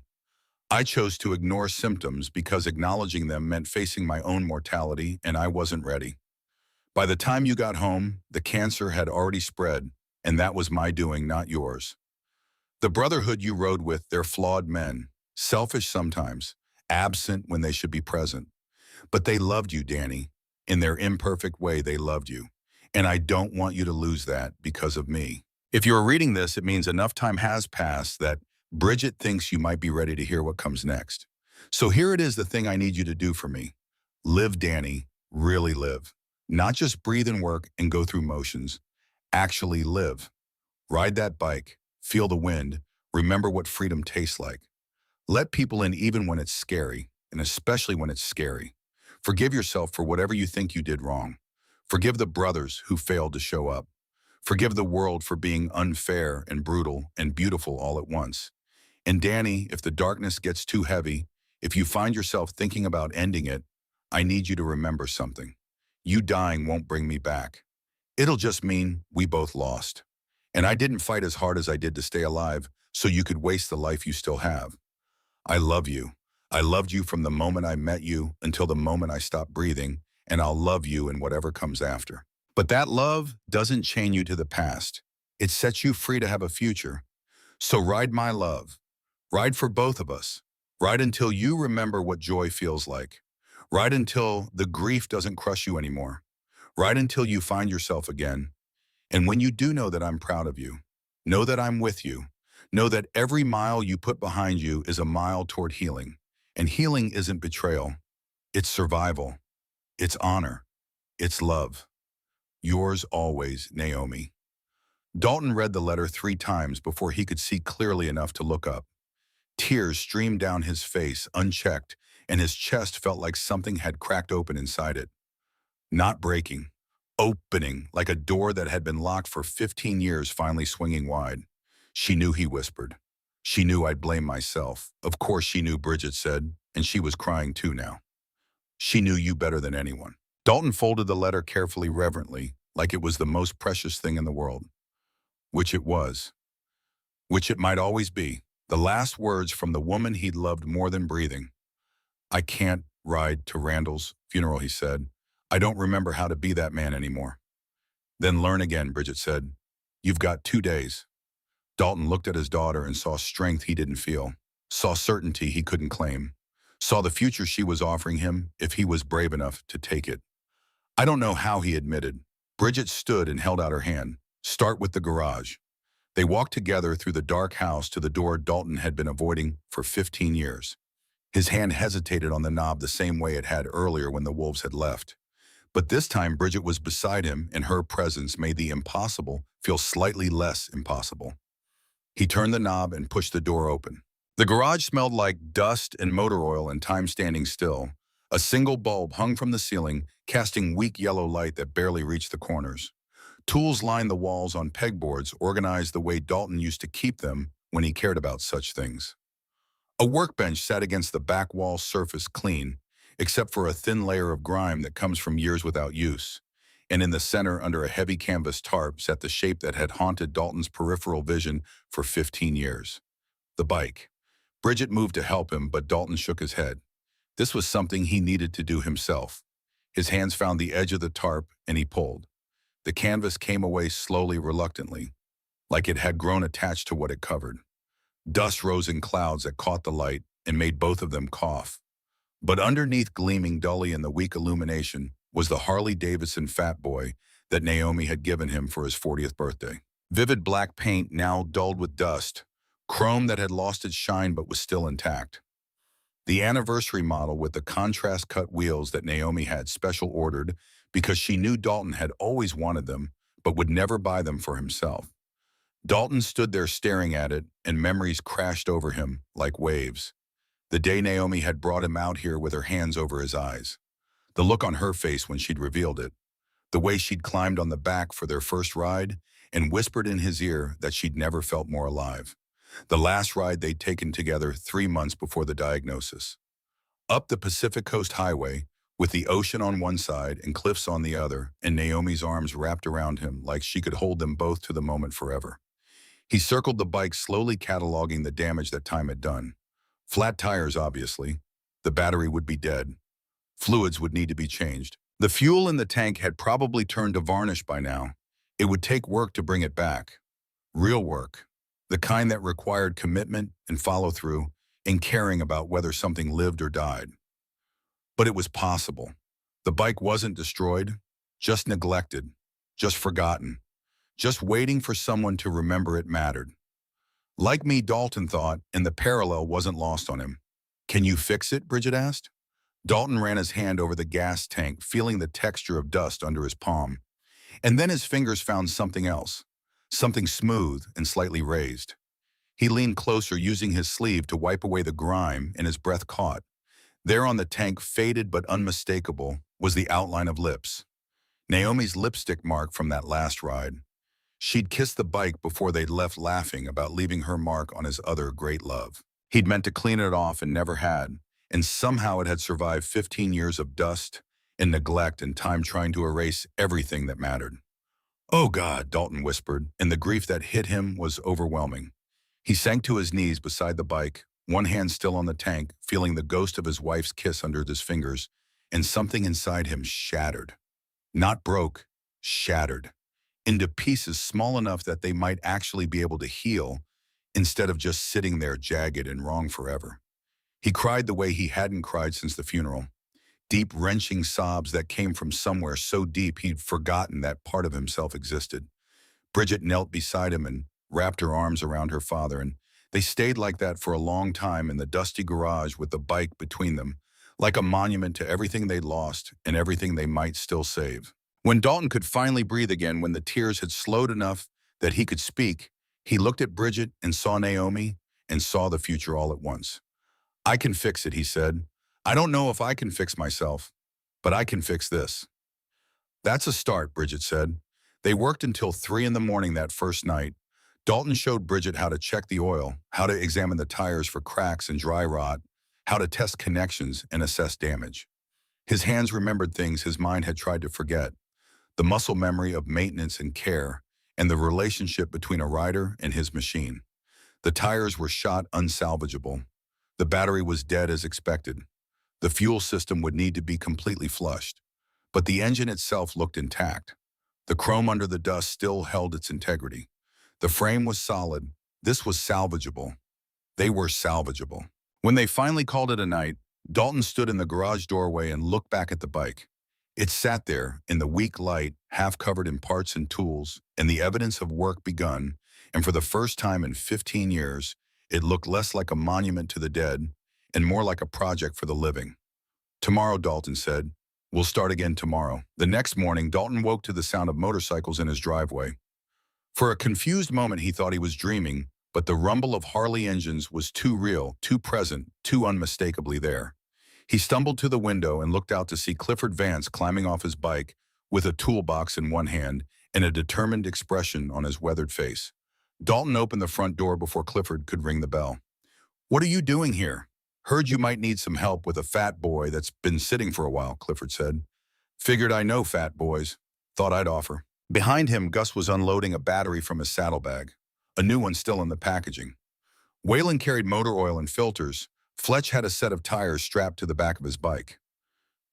I chose to ignore symptoms because acknowledging them meant facing my own mortality, and I wasn't ready. By the time you got home, the cancer had already spread, and that was my doing, not yours. The brotherhood you rode with, they're flawed men, selfish sometimes, absent when they should be present. But they loved you, Danny. In their imperfect way, they loved you. And I don't want you to lose that because of me. If you're reading this, it means enough time has passed that Bridget thinks you might be ready to hear what comes next. So here it is, the thing I need you to do for me. Live, Danny. Really live. Not just breathe and work and go through motions. Actually live. Ride that bike. Feel the wind. Remember what freedom tastes like. Let people in even when it's scary, and especially when it's scary. Forgive yourself for whatever you think you did wrong. Forgive the brothers who failed to show up. Forgive the world for being unfair and brutal and beautiful all at once. And Danny, if the darkness gets too heavy, if you find yourself thinking about ending it, I need you to remember something. You dying won't bring me back. It'll just mean we both lost. And I didn't fight as hard as I did to stay alive so you could waste the life you still have. I love you. I loved you from the moment I met you until the moment I stopped breathing, and I'll love you in whatever comes after. But that love doesn't chain you to the past. It sets you free to have a future. So ride my love. Ride for both of us. Ride until you remember what joy feels like. Ride until the grief doesn't crush you anymore. Ride until you find yourself again. And when you do know that I'm proud of you, know that I'm with you. Know that every mile you put behind you is a mile toward healing. And healing isn't betrayal. It's survival. It's honor. It's love. Yours always, Naomi. Dalton read the letter 3 times before he could see clearly enough to look up. Tears streamed down his face, unchecked, and his chest felt like something had cracked open inside it. Not breaking, opening, like a door that had been locked for 15 years finally swinging wide. She knew, he whispered. She knew I'd blame myself. Of course she knew, Bridget said, and she was crying too now. She knew you better than anyone. Dalton folded the letter carefully, reverently, like it was the most precious thing in the world. Which it was. Which it might always be. The last words from the woman he'd loved more than breathing. I can't ride to Randall's funeral, he said. I don't remember how to be that man anymore. Then learn again, Bridget said. You've got 2 days. Dalton looked at his daughter and saw strength he didn't feel, saw certainty he couldn't claim, saw the future she was offering him if he was brave enough to take it. I don't know how, he admitted. Bridget stood and held out her hand. Start with the garage. They walked together through the dark house to the door Dalton had been avoiding for 15 years. His hand hesitated on the knob the same way it had earlier when the wolves had left. But this time Bridget was beside him, and her presence made the impossible feel slightly less impossible. He turned the knob and pushed the door open. The garage smelled like dust and motor oil and time standing still. A single bulb hung from the ceiling, casting weak yellow light that barely reached the corners. Tools lined the walls on pegboards, organized the way Dalton used to keep them when he cared about such things. A workbench sat against the back wall, surface clean, except for a thin layer of grime that comes from years without use. And in the center, under a heavy canvas tarp, sat the shape that had haunted Dalton's peripheral vision for 15 years. The bike. Bridget moved to help him, but Dalton shook his head. This was something he needed to do himself. His hands found the edge of the tarp, and he pulled. The canvas came away slowly, reluctantly, like it had grown attached to what it covered. Dust rose in clouds that caught the light and made both of them cough. But underneath, gleaming dully in the weak illumination, was the Harley-Davidson Fat Boy that Naomi had given him for his 40th birthday. Vivid black paint now dulled with dust, chrome that had lost its shine but was still intact. The anniversary model with the contrast-cut wheels that Naomi had special ordered because she knew Dalton had always wanted them but would never buy them for himself. Dalton stood there staring at it, and memories crashed over him like waves. The day Naomi had brought him out here with her hands over his eyes. The look on her face when she'd revealed it. The way she'd climbed on the back for their first ride and whispered in his ear that she'd never felt more alive. The last ride they'd taken together 3 months before the diagnosis. Up the Pacific Coast Highway, with the ocean on one side and cliffs on the other, and Naomi's arms wrapped around him like she could hold them both to the moment forever. He circled the bike, slowly cataloging the damage that time had done. Flat tires, obviously. The battery would be dead. Fluids would need to be changed. The fuel in the tank had probably turned to varnish by now. It would take work to bring it back. Real work. The kind that required commitment and follow-through and caring about whether something lived or died. But it was possible. The bike wasn't destroyed, just neglected, just forgotten, just waiting for someone to remember it mattered. Like me, Dalton thought, and the parallel wasn't lost on him. "Can you fix it?" Bridget asked. Dalton ran his hand over the gas tank, feeling the texture of dust under his palm. And then his fingers found something else, something smooth and slightly raised. He leaned closer, using his sleeve to wipe away the grime, and his breath caught. There on the tank, faded but unmistakable, was the outline of lips. Naomi's lipstick mark from that last ride. She'd kissed the bike before they'd left, laughing about leaving her mark on his other great love. He'd meant to clean it off and never had, and somehow it had survived 15 years of dust and neglect and time trying to erase everything that mattered. "Oh God," Dalton whispered, and the grief that hit him was overwhelming. He sank to his knees beside the bike, one hand still on the tank, feeling the ghost of his wife's kiss under his fingers, and something inside him shattered. Not broke, shattered. Into pieces small enough that they might actually be able to heal, instead of just sitting there jagged and wrong forever. He cried the way he hadn't cried since the funeral. Deep, wrenching sobs that came from somewhere so deep he'd forgotten that part of himself existed. Bridget knelt beside him and wrapped her arms around her father, and they stayed like that for a long time in the dusty garage with the bike between them, like a monument to everything they'd lost and everything they might still save. When Dalton could finally breathe again, when the tears had slowed enough that he could speak, he looked at Bridget and saw Naomi and saw the future all at once. "I can fix it," he said. "I don't know if I can fix myself, but I can fix this." "That's a start," Bridget said. They worked until 3 in the morning that first night. Dalton showed Bridget how to check the oil, how to examine the tires for cracks and dry rot, how to test connections and assess damage. His hands remembered things his mind had tried to forget. The muscle memory of maintenance and care, and the relationship between a rider and his machine. The tires were shot unsalvageable. The battery was dead as expected. The fuel system would need to be completely flushed. But the engine itself looked intact. The chrome under the dust still held its integrity. The frame was solid. This was salvageable. They were salvageable. When they finally called it a night, Dalton stood in the garage doorway and looked back at the bike. It sat there in the weak light, half covered in parts and tools, and the evidence of work begun, and for the first time in 15 years, it looked less like a monument to the dead and more like a project for the living. "Tomorrow," Dalton said. "We'll start again tomorrow." The next morning, Dalton woke to the sound of motorcycles in his driveway. For a confused moment, he thought he was dreaming, but the rumble of Harley engines was too real, too present, too unmistakably there. He stumbled to the window and looked out to see Clifford Vance climbing off his bike with a toolbox in one hand and a determined expression on his weathered face. Dalton opened the front door before Clifford could ring the bell. "What are you doing here?" "Heard you might need some help with a fat boy that's been sitting for a while," Clifford said. "Figured I know fat boys. Thought I'd offer." Behind him, Gus was unloading a battery from his saddlebag, a new one still in the packaging. Waylon carried motor oil and filters. Fletch had a set of tires strapped to the back of his bike.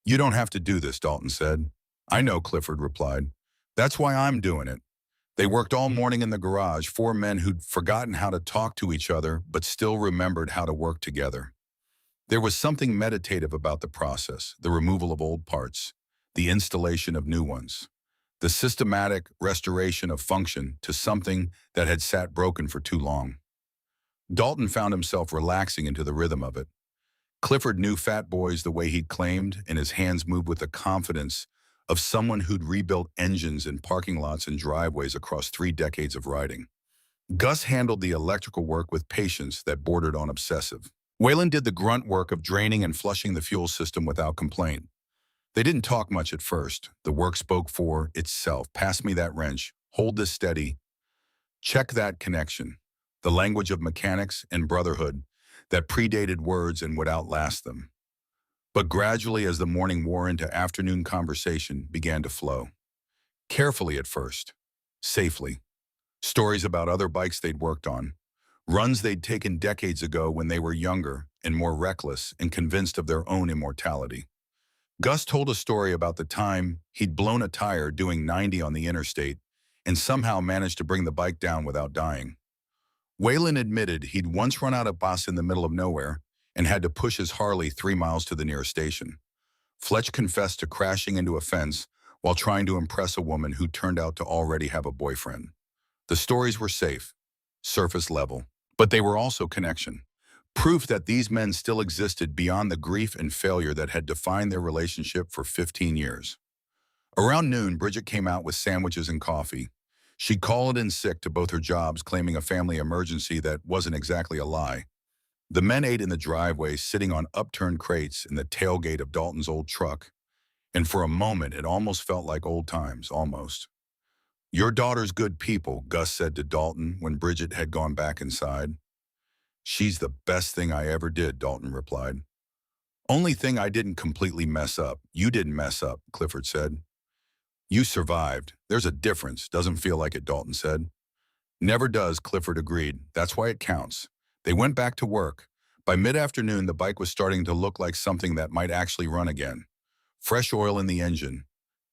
"You don't have to do this," Dalton said. "I know," Clifford replied. "That's why I'm doing it." They worked all morning in the garage, 4 men who'd forgotten how to talk to each other but still remembered how to work together. There was something meditative about the process, the removal of old parts, the installation of new ones, the systematic restoration of function to something that had sat broken for too long. Dalton found himself relaxing into the rhythm of it. Clifford knew fat boys the way he'd claimed, and his hands moved with the confidence of someone who'd rebuilt engines in parking lots and driveways across 3 decades of riding. Gus handled the electrical work with patience that bordered on obsessive. Wayland did the grunt work of draining and flushing the fuel system without complaint. They didn't talk much at first. The work spoke for itself. Pass me that wrench. Hold this steady. Check that connection. The language of mechanics and brotherhood that predated words and would outlast them. But gradually, as the morning wore into afternoon, conversation began to flow. Carefully at first. Safely. Stories about other bikes they'd worked on. Runs they'd taken decades ago when they were younger and more reckless and convinced of their own immortality. Gus told a story about the time he'd blown a tire doing 90 on the interstate and somehow managed to bring the bike down without dying. Waylon admitted he'd once run out of gas in the middle of nowhere and had to push his Harley 3 miles to the nearest station. Fletch confessed to crashing into a fence while trying to impress a woman who turned out to already have a boyfriend. The stories were safe, surface level, but they were also connection. Proof that these men still existed beyond the grief and failure that had defined their relationship for 15 years. Around noon, Bridget came out with sandwiches and coffee. She called in sick to both her jobs, claiming a family emergency that wasn't exactly a lie. The men ate in the driveway, sitting on upturned crates in the tailgate of Dalton's old truck. And for a moment, it almost felt like old times, almost. "Your daughter's good people," Gus said to Dalton when Bridget had gone back inside. "She's the best thing I ever did," Dalton replied. "Only thing I didn't completely mess up." "You didn't mess up," Clifford said. "You survived. There's a difference. Doesn't feel like it," Dalton said. "Never does," Clifford agreed. "That's why it counts." They went back to work. By mid-afternoon, the bike was starting to look like something that might actually run again. Fresh oil in the engine,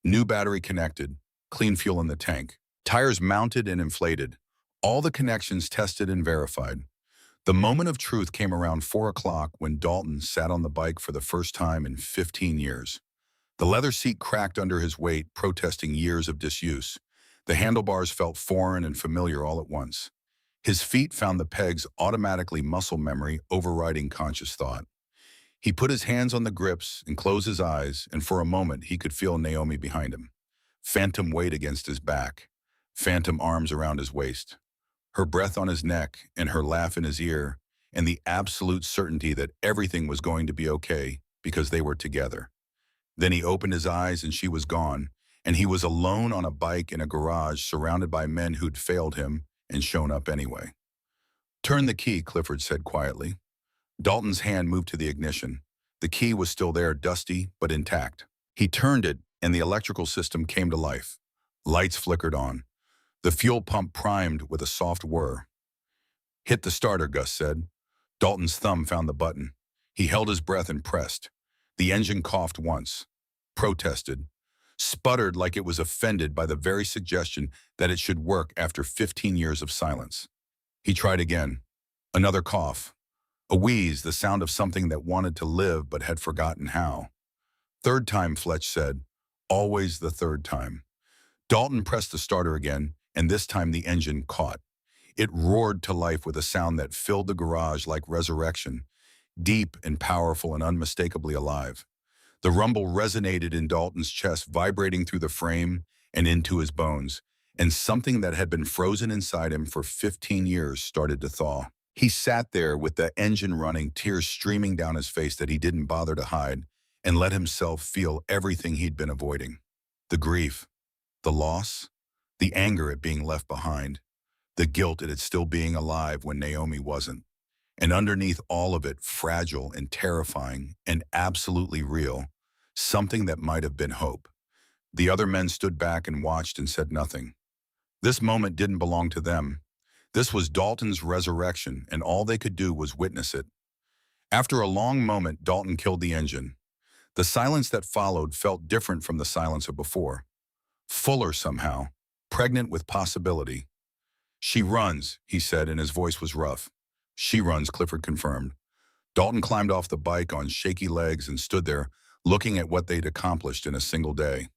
new battery connected, clean fuel in the tank, tires mounted and inflated, all the connections tested and verified. The moment of truth came around 4 o'clock when Dalton sat on the bike for the first time in 15 years. The leather seat cracked under his weight, protesting years of disuse. The handlebars felt foreign and familiar all at once. His feet found the pegs, automatically muscle memory overriding conscious thought. He put his hands on the grips and closed his eyes, and for a moment he could feel Naomi behind him. Phantom weight against his back, phantom arms around his waist, her breath on his neck and her laugh in his ear, and the absolute certainty that everything was going to be okay because they were together. Then he opened his eyes and she was gone, and he was alone on a bike in a garage surrounded by men who'd failed him and shown up anyway. "Turn the key," Clifford said quietly. Dalton's hand moved to the ignition. The key was still there, dusty but intact. He turned it, and the electrical system came to life. Lights flickered on. The fuel pump primed with a soft whir. "Hit the starter," Gus said. Dalton's thumb found the button. He held his breath and pressed. The engine coughed once, protested, sputtered like it was offended by the very suggestion that it should work after 15 years of silence. He tried again. Another cough. A wheeze, the sound of something that wanted to live but had forgotten how. "Third time," Fletch said. Always the third time. Dalton pressed the starter again, and this time the engine caught. It roared to life with a sound that filled the garage like resurrection, deep and powerful and unmistakably alive. The rumble resonated in Dalton's chest, vibrating through the frame and into his bones, and something that had been frozen inside him for 15 years started to thaw. He sat there with the engine running, tears streaming down his face that he didn't bother to hide, and let himself feel everything he'd been avoiding. The grief, the loss, the anger at being left behind, the guilt at it still being alive when Naomi wasn't. And underneath all of it, fragile and terrifying and absolutely real, something that might have been hope. The other men stood back and watched and said nothing. This moment didn't belong to them. This was Dalton's resurrection, and all they could do was witness it. After a long moment, Dalton killed the engine. The silence that followed felt different from the silence of before. Fuller somehow, pregnant with possibility. "She runs," he said, and his voice was rough. "She runs," Clifford confirmed. Dalton climbed off the bike on shaky legs and stood there, looking at what they'd accomplished in a single day.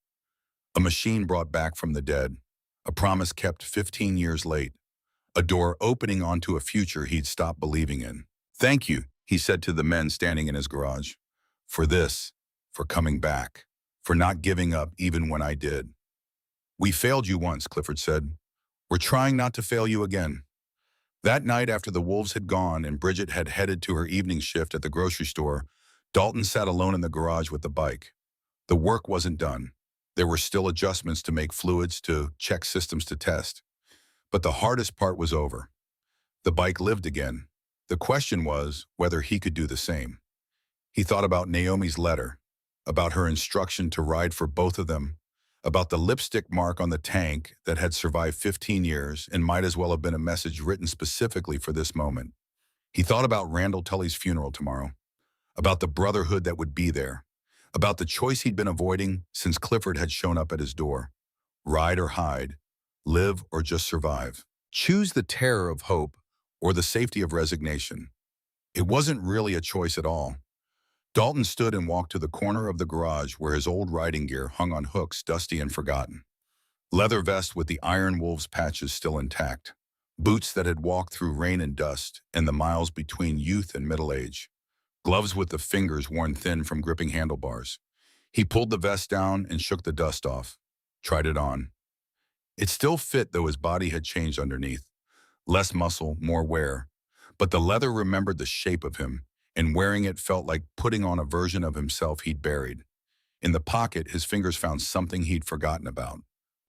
A machine brought back from the dead, a promise kept 15 years late, a door opening onto a future he'd stopped believing in. "Thank you," he said to the men standing in his garage. "For this, for coming back, for not giving up even when I did." "We failed you once," Clifford said. "We're trying not to fail you again." That night, after the wolves had gone and Bridget had headed to her evening shift at the grocery store, Dalton sat alone in the garage with the bike. The work wasn't done. There were still adjustments to make, fluids to check, systems to test. But the hardest part was over. The bike lived again. The question was whether he could do the same. He thought about Naomi's letter, about her instruction to ride for both of them, about the lipstick mark on the tank that had survived 15 years and might as well have been a message written specifically for this moment. He thought about Randall Tully's funeral tomorrow, about the brotherhood that would be there, about the choice he'd been avoiding since Clifford had shown up at his door. Ride or hide, live or just survive. Choose the terror of hope or the safety of resignation. It wasn't really a choice at all. Dalton stood and walked to the corner of the garage where his old riding gear hung on hooks, dusty and forgotten. Leather vest with the iron wolves patches still intact. Boots that had walked through rain and dust and the miles between youth and middle age. Gloves with the fingers worn thin from gripping handlebars. He pulled the vest down and shook the dust off. Tried it on. It still fit, though his body had changed underneath. Less muscle, more wear. But the leather remembered the shape of him, and wearing it felt like putting on a version of himself he'd buried. In the pocket, his fingers found something he'd forgotten about.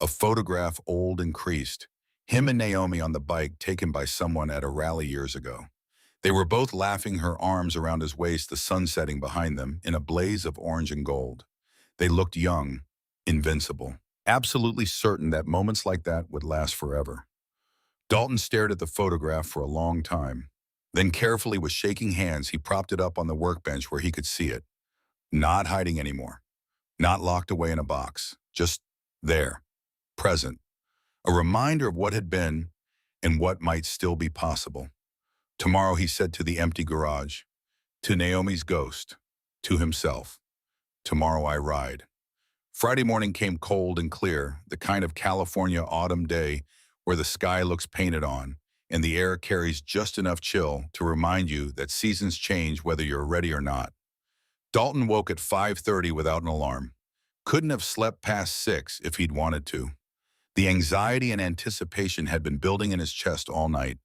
A photograph, old and creased. Him and Naomi on the bike, taken by someone at a rally years ago. They were both laughing, her arms around his waist, the sun setting behind them in a blaze of orange and gold. They looked young, invincible, absolutely certain that moments like that would last forever. Dalton stared at the photograph for a long time. Then carefully, with shaking hands, he propped it up on the workbench where he could see it. Not hiding anymore. Not locked away in a box. Just there. Present. A reminder of what had been and what might still be possible. Tomorrow, he said to the empty garage. To Naomi's ghost. To himself. Tomorrow I ride. Friday morning came cold and clear, the kind of California autumn day where the sky looks painted on, and the air carries just enough chill to remind you that seasons change whether you're ready or not. Dalton woke at 5:30 without an alarm. Couldn't have slept past 6 if he'd wanted to. The anxiety and anticipation had been building in his chest all night,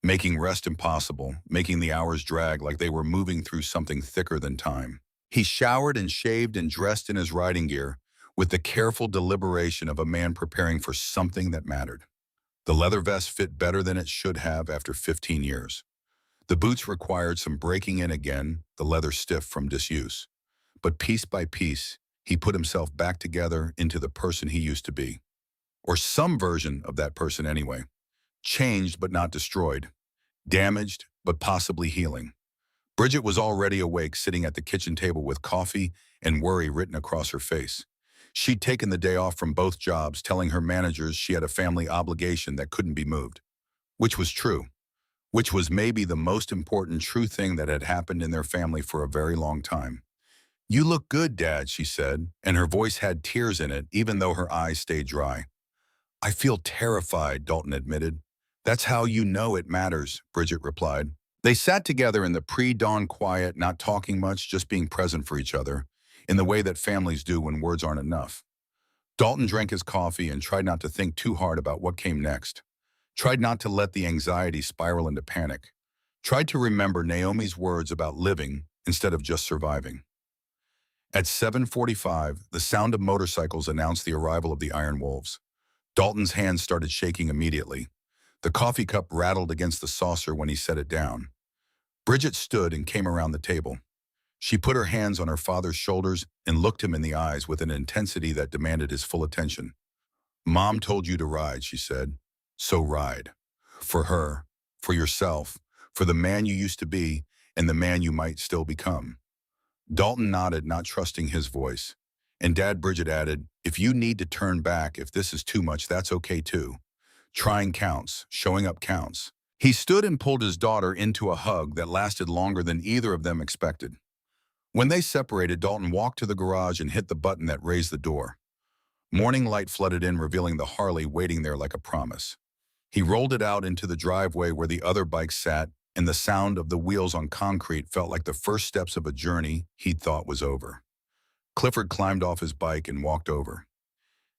making rest impossible, making the hours drag like they were moving through something thicker than time. He showered and shaved and dressed in his riding gear with the careful deliberation of a man preparing for something that mattered. The leather vest fit better than it should have after 15 years. The boots required some breaking in again, the leather stiff from disuse. But piece by piece, he put himself back together into the person he used to be. Or some version of that person anyway. Changed but not destroyed. Damaged but possibly healing. Bridget was already awake, sitting at the kitchen table with coffee and worry written across her face. She'd taken the day off from both jobs, telling her managers she had a family obligation that couldn't be moved. Which was true. Which was maybe the most important true thing that had happened in their family for a very long time. You look good, Dad, she said, and her voice had tears in it, even though her eyes stayed dry. I feel terrified, Dalton admitted. That's how you know it matters, Bridget replied. They sat together in the pre-dawn quiet, not talking much, just being present for each other, in the way that families do when words aren't enough. Dalton drank his coffee and tried not to think too hard about what came next. Tried not to let the anxiety spiral into panic. Tried to remember Naomi's words about living instead of just surviving. At 7:45, the sound of motorcycles announced the arrival of the Iron Wolves. Dalton's hands started shaking immediately. The coffee cup rattled against the saucer when he set it down. Bridget stood and came around the table. She put her hands on her father's shoulders and looked him in the eyes with an intensity that demanded his full attention. Mom told you to ride, she said. So ride. For her, for yourself, for the man you used to be, and the man you might still become. Dalton nodded, not trusting his voice. And Dad, Bridget added, if you need to turn back, if this is too much, that's okay too. Trying counts, showing up counts. He stood and pulled his daughter into a hug that lasted longer than either of them expected. When they separated, Dalton walked to the garage and hit the button that raised the door. Morning light flooded in, revealing the Harley waiting there like a promise. He rolled it out into the driveway where the other bikes sat, and the sound of the wheels on concrete felt like the first steps of a journey he'd thought was over. Clifford climbed off his bike and walked over.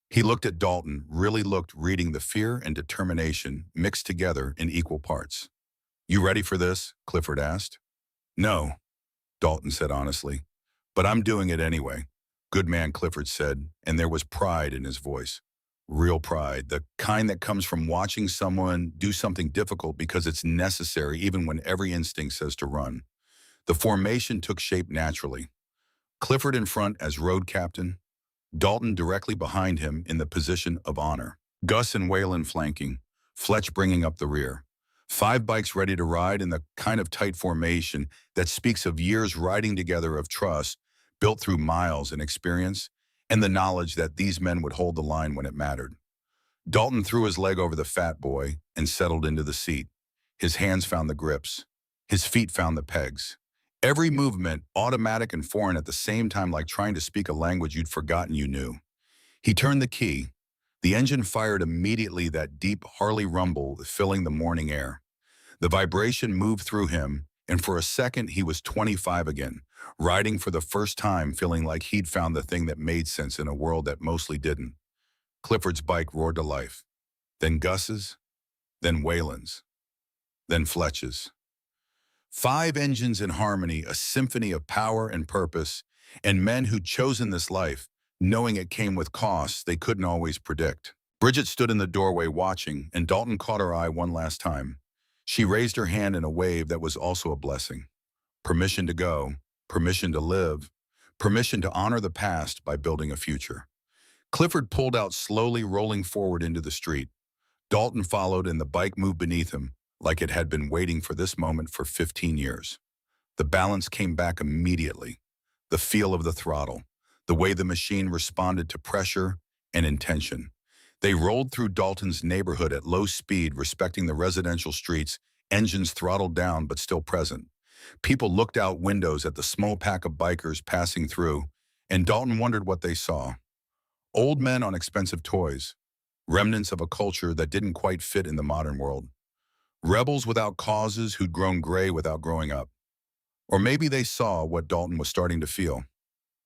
He looked at Dalton, really looked, reading the fear and determination mixed together in equal parts. "You ready for this?" Clifford asked. "No," Dalton said honestly, "but I'm doing it anyway." "Good man," Clifford said, and there was pride in his voice. Real pride, the kind that comes from watching someone do something difficult because it's necessary even when every instinct says to run. The formation took shape naturally. Clifford in front as road captain, Dalton directly behind him in the position of honor. Gus and Waylon flanking, Fletch bringing up the rear. 5 bikes ready to ride in the kind of tight formation that speaks of years riding together of trust, built through miles and experience, and the knowledge that these men would hold the line when it mattered. Dalton threw his leg over the fat boy and settled into the seat. His hands found the grips. His feet found the pegs. Every movement, automatic and foreign at the same time, like trying to speak a language you'd forgotten you knew. He turned the key. The engine fired immediately, that deep Harley rumble filling the morning air. The vibration moved through him, and for a second he was 25 again, riding for the first time, feeling like he'd found the thing that made sense in a world that mostly didn't. Clifford's bike roared to life. Then Gus's, then Waylon's, then Fletch's. 5 engines in harmony, a symphony of power and purpose, and men who'd chosen this life, knowing it came with costs they couldn't always predict. Bridget stood in the doorway watching, and Dalton caught her eye one last time. She raised her hand in a wave that was also a blessing. Permission to go, permission to live, permission to honor the past by building a future. Clifford pulled out slowly, rolling forward into the street. Dalton followed, and the bike moved beneath him, like it had been waiting for this moment for 15 years. The balance came back immediately. The feel of the throttle, the way the machine responded to pressure and intention. They rolled through Dalton's neighborhood at low speed, respecting the residential streets, engines throttled down but still present. People looked out windows at the small pack of bikers passing through, and Dalton wondered what they saw. Old men on expensive toys, remnants of a culture that didn't quite fit in the modern world. Rebels without causes who'd grown gray without growing up. Or maybe they saw what Dalton was starting to feel.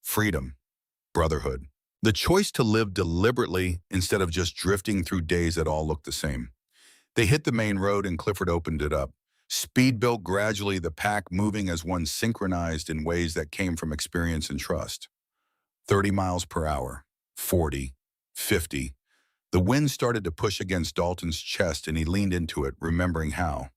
Freedom, brotherhood. The choice to live deliberately instead of just drifting through days that all looked the same. They hit the main road and Clifford opened it up. Speed built gradually, the pack moving as one, synchronized in ways that came from experience and trust. 30 miles per hour, 40, 50. The wind started to push against Dalton's chest and he leaned into it, remembering how.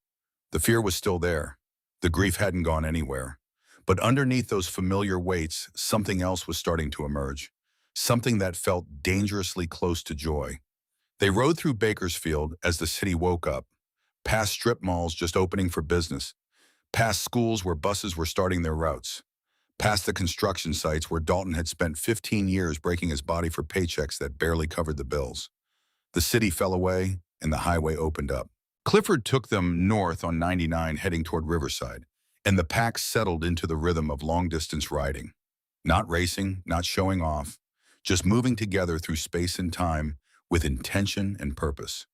The fear was still there. The grief hadn't gone anywhere. But underneath those familiar weights, something else was starting to emerge. Something that felt dangerously close to joy. They rode through Bakersfield as the city woke up, past strip malls just opening for business, past schools where buses were starting their routes, past the construction sites where Dalton had spent 15 years breaking his body for paychecks that barely covered the bills. The city fell away and the highway opened up. Clifford took them north on 99 heading toward Riverside, and the pack settled into the rhythm of long-distance riding. Not racing, not showing off, just moving together through space and time with intention and purpose.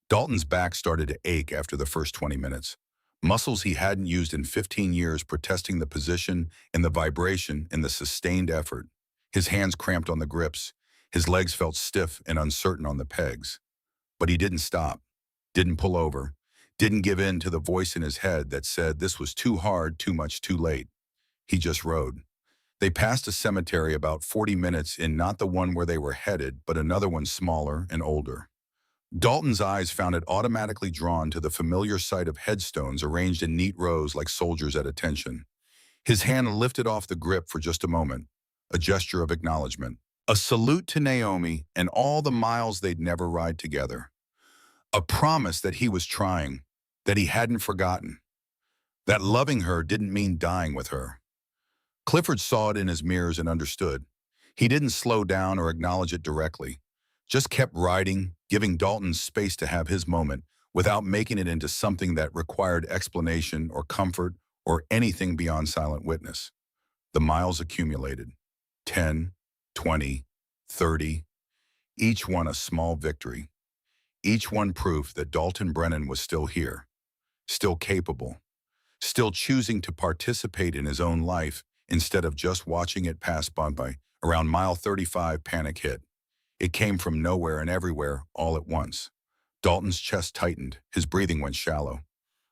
Dalton's back started to ache after the first 20 minutes. Muscles he hadn't used in 15 years protesting the position and the vibration and the sustained effort. His hands cramped on the grips. His legs felt stiff and uncertain on the pegs. But he didn't stop, didn't pull over, didn't give in to the voice in his head that said this was too hard, too much, too late. He just rode. They passed a cemetery about 40 minutes in, not the one where they were headed, but another one smaller and older. Dalton's eyes found it automatically drawn to the familiar sight of headstones arranged in neat rows like soldiers at attention. His hand lifted off the grip for just a moment, a gesture of acknowledgement. A salute to Naomi and all the miles they'd never ride together. A promise that he was trying, that he hadn't forgotten, that loving her didn't mean dying with her. Clifford saw it in his mirrors and understood. He didn't slow down or acknowledge it directly, just kept riding, giving Dalton space to have his moment without making it into something that required explanation or comfort or anything beyond silent witness. The miles accumulated. 10, 20, 30, each one a small victory. Each one proof that Dalton Brennan was still here, still capable, still choosing to participate in his own life instead of just watching it pass by. Around mile 35, panic hit. It came from nowhere and everywhere all at once. Dalton's chest tightened, his breathing went shallow.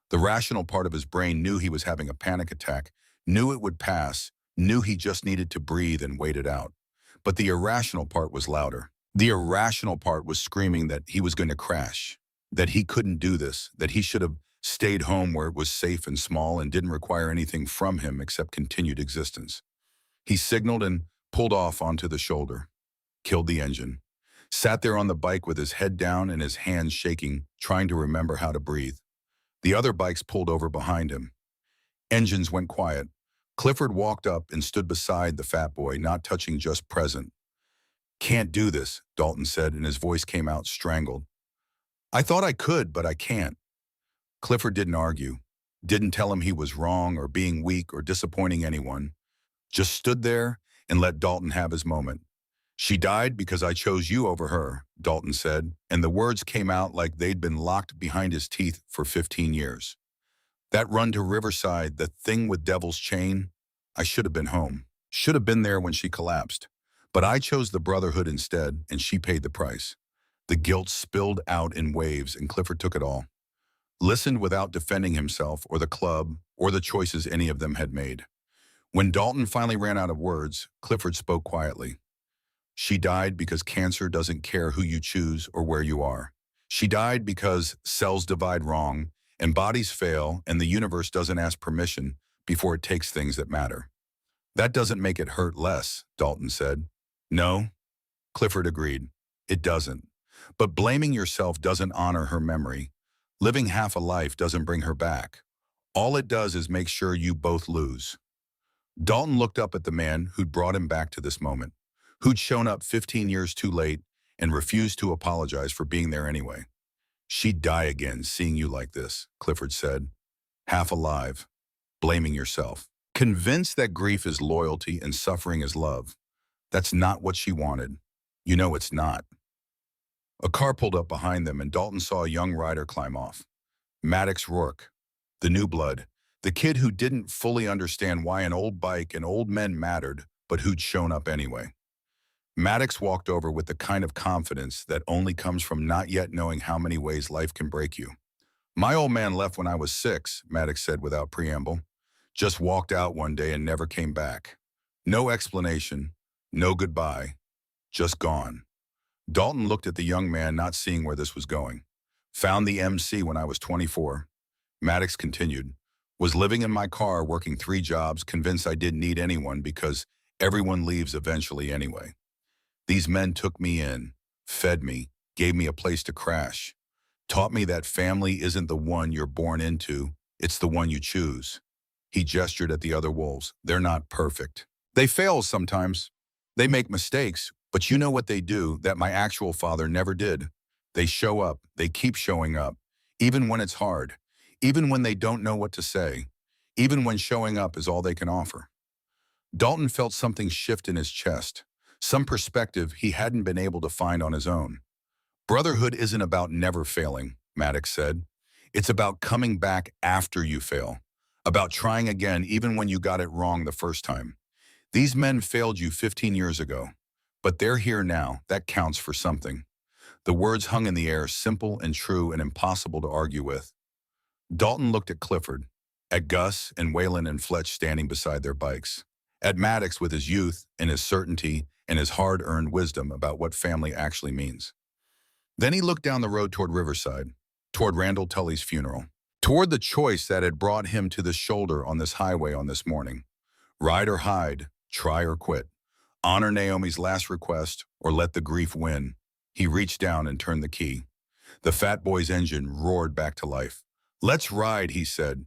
The rational part of his brain knew he was having a panic attack, knew it would pass, knew he just needed to breathe and wait it out. But the irrational part was louder. The irrational part was screaming that he was going to crash, that he couldn't do this, that he should have stayed home where it was safe and small and didn't require anything from him except continued existence. He signaled and pulled off onto the shoulder, killed the engine, sat there on the bike with his head down and his hands shaking, trying to remember how to breathe. The other bikes pulled over behind him. Engines went quiet. Clifford walked up and stood beside the fat boy, not touching, just present. "Can't do this," Dalton said, and his voice came out strangled. "I thought I could, but I can't." Clifford didn't argue, didn't tell him he was wrong or being weak or disappointing anyone, just stood there and let Dalton have his moment. "She died because I chose you over her," Dalton said, and the words came out like they'd been locked behind his teeth for 15 years. "That run to Riverside, the thing with Devil's Chain, I should have been home. Should have been there when she collapsed. But I chose the Brotherhood instead, and she paid the price." The guilt spilled out in waves, and Clifford took it all. Listened without defending himself or the club or the choices any of them had made. When Dalton finally ran out of words, Clifford spoke quietly. "She died because cancer doesn't care who you choose or where you are. She died because cells divide wrong and bodies fail and the universe doesn't ask permission before it takes things that matter." "That doesn't make it hurt less," Dalton said. "No," Clifford agreed. "It doesn't. But blaming yourself doesn't honor her memory. Living half a life doesn't bring her back. All it does is make sure you both lose." Dalton looked up at the man who'd brought him back to this moment, who'd shown up 15 years too late and refused to apologize for being there anyway. "She'd die again seeing you like this," Clifford said. "Half alive, blaming yourself. Convinced that grief is loyalty and suffering is love. That's not what she wanted. You know it's not." A car pulled up behind them and Dalton saw a young rider climb off. Maddox Rourke, the new blood, the kid who didn't fully understand why an old bike and old men mattered, but who'd shown up anyway. Maddox walked over with the kind of confidence that only comes from not yet knowing how many ways life can break you. "My old man left when I was 6, Maddox said without preamble. "Just walked out one day and never came back. No explanation, no goodbye, just gone." Dalton looked at the young man, not seeing where this was going. "Found the MC when I was 24. Maddox continued. "Was living in my car, working 3 jobs, convinced I didn't need anyone because everyone leaves eventually anyway. These men took me in, fed me, gave me a place to crash. Taught me that family isn't the one you're born into, it's the one you choose." He gestured at the other wolves. "They're not perfect. They fail sometimes. They make mistakes, but you know what they do that my actual father never did. They show up, they keep showing up, even when it's hard, even when they don't know what to say, even when showing up is all they can offer." Dalton felt something shift in his chest, some perspective he hadn't been able to find on his own. "Brotherhood isn't about never failing," Maddox said. "It's about coming back after you fail, about trying again even when you got it wrong the first time. These men failed you 15 years ago, but they're here now. That counts for something." The words hung in the air, simple and true and impossible to argue with. Dalton looked at Clifford, at Gus and Waylon and Fletch standing beside their bikes, at Maddox with his youth and his certainty and his hard-earned wisdom about what family actually means. Then he looked down the road toward Riverside, toward Randall Tully's funeral, toward the choice that had brought him to the shoulder on this highway on this morning. Ride or hide, try or quit. Honor Naomi's last request or let the grief win. He reached down and turned the key. The fat boy's engine roared back to life. "Let's ride," he said.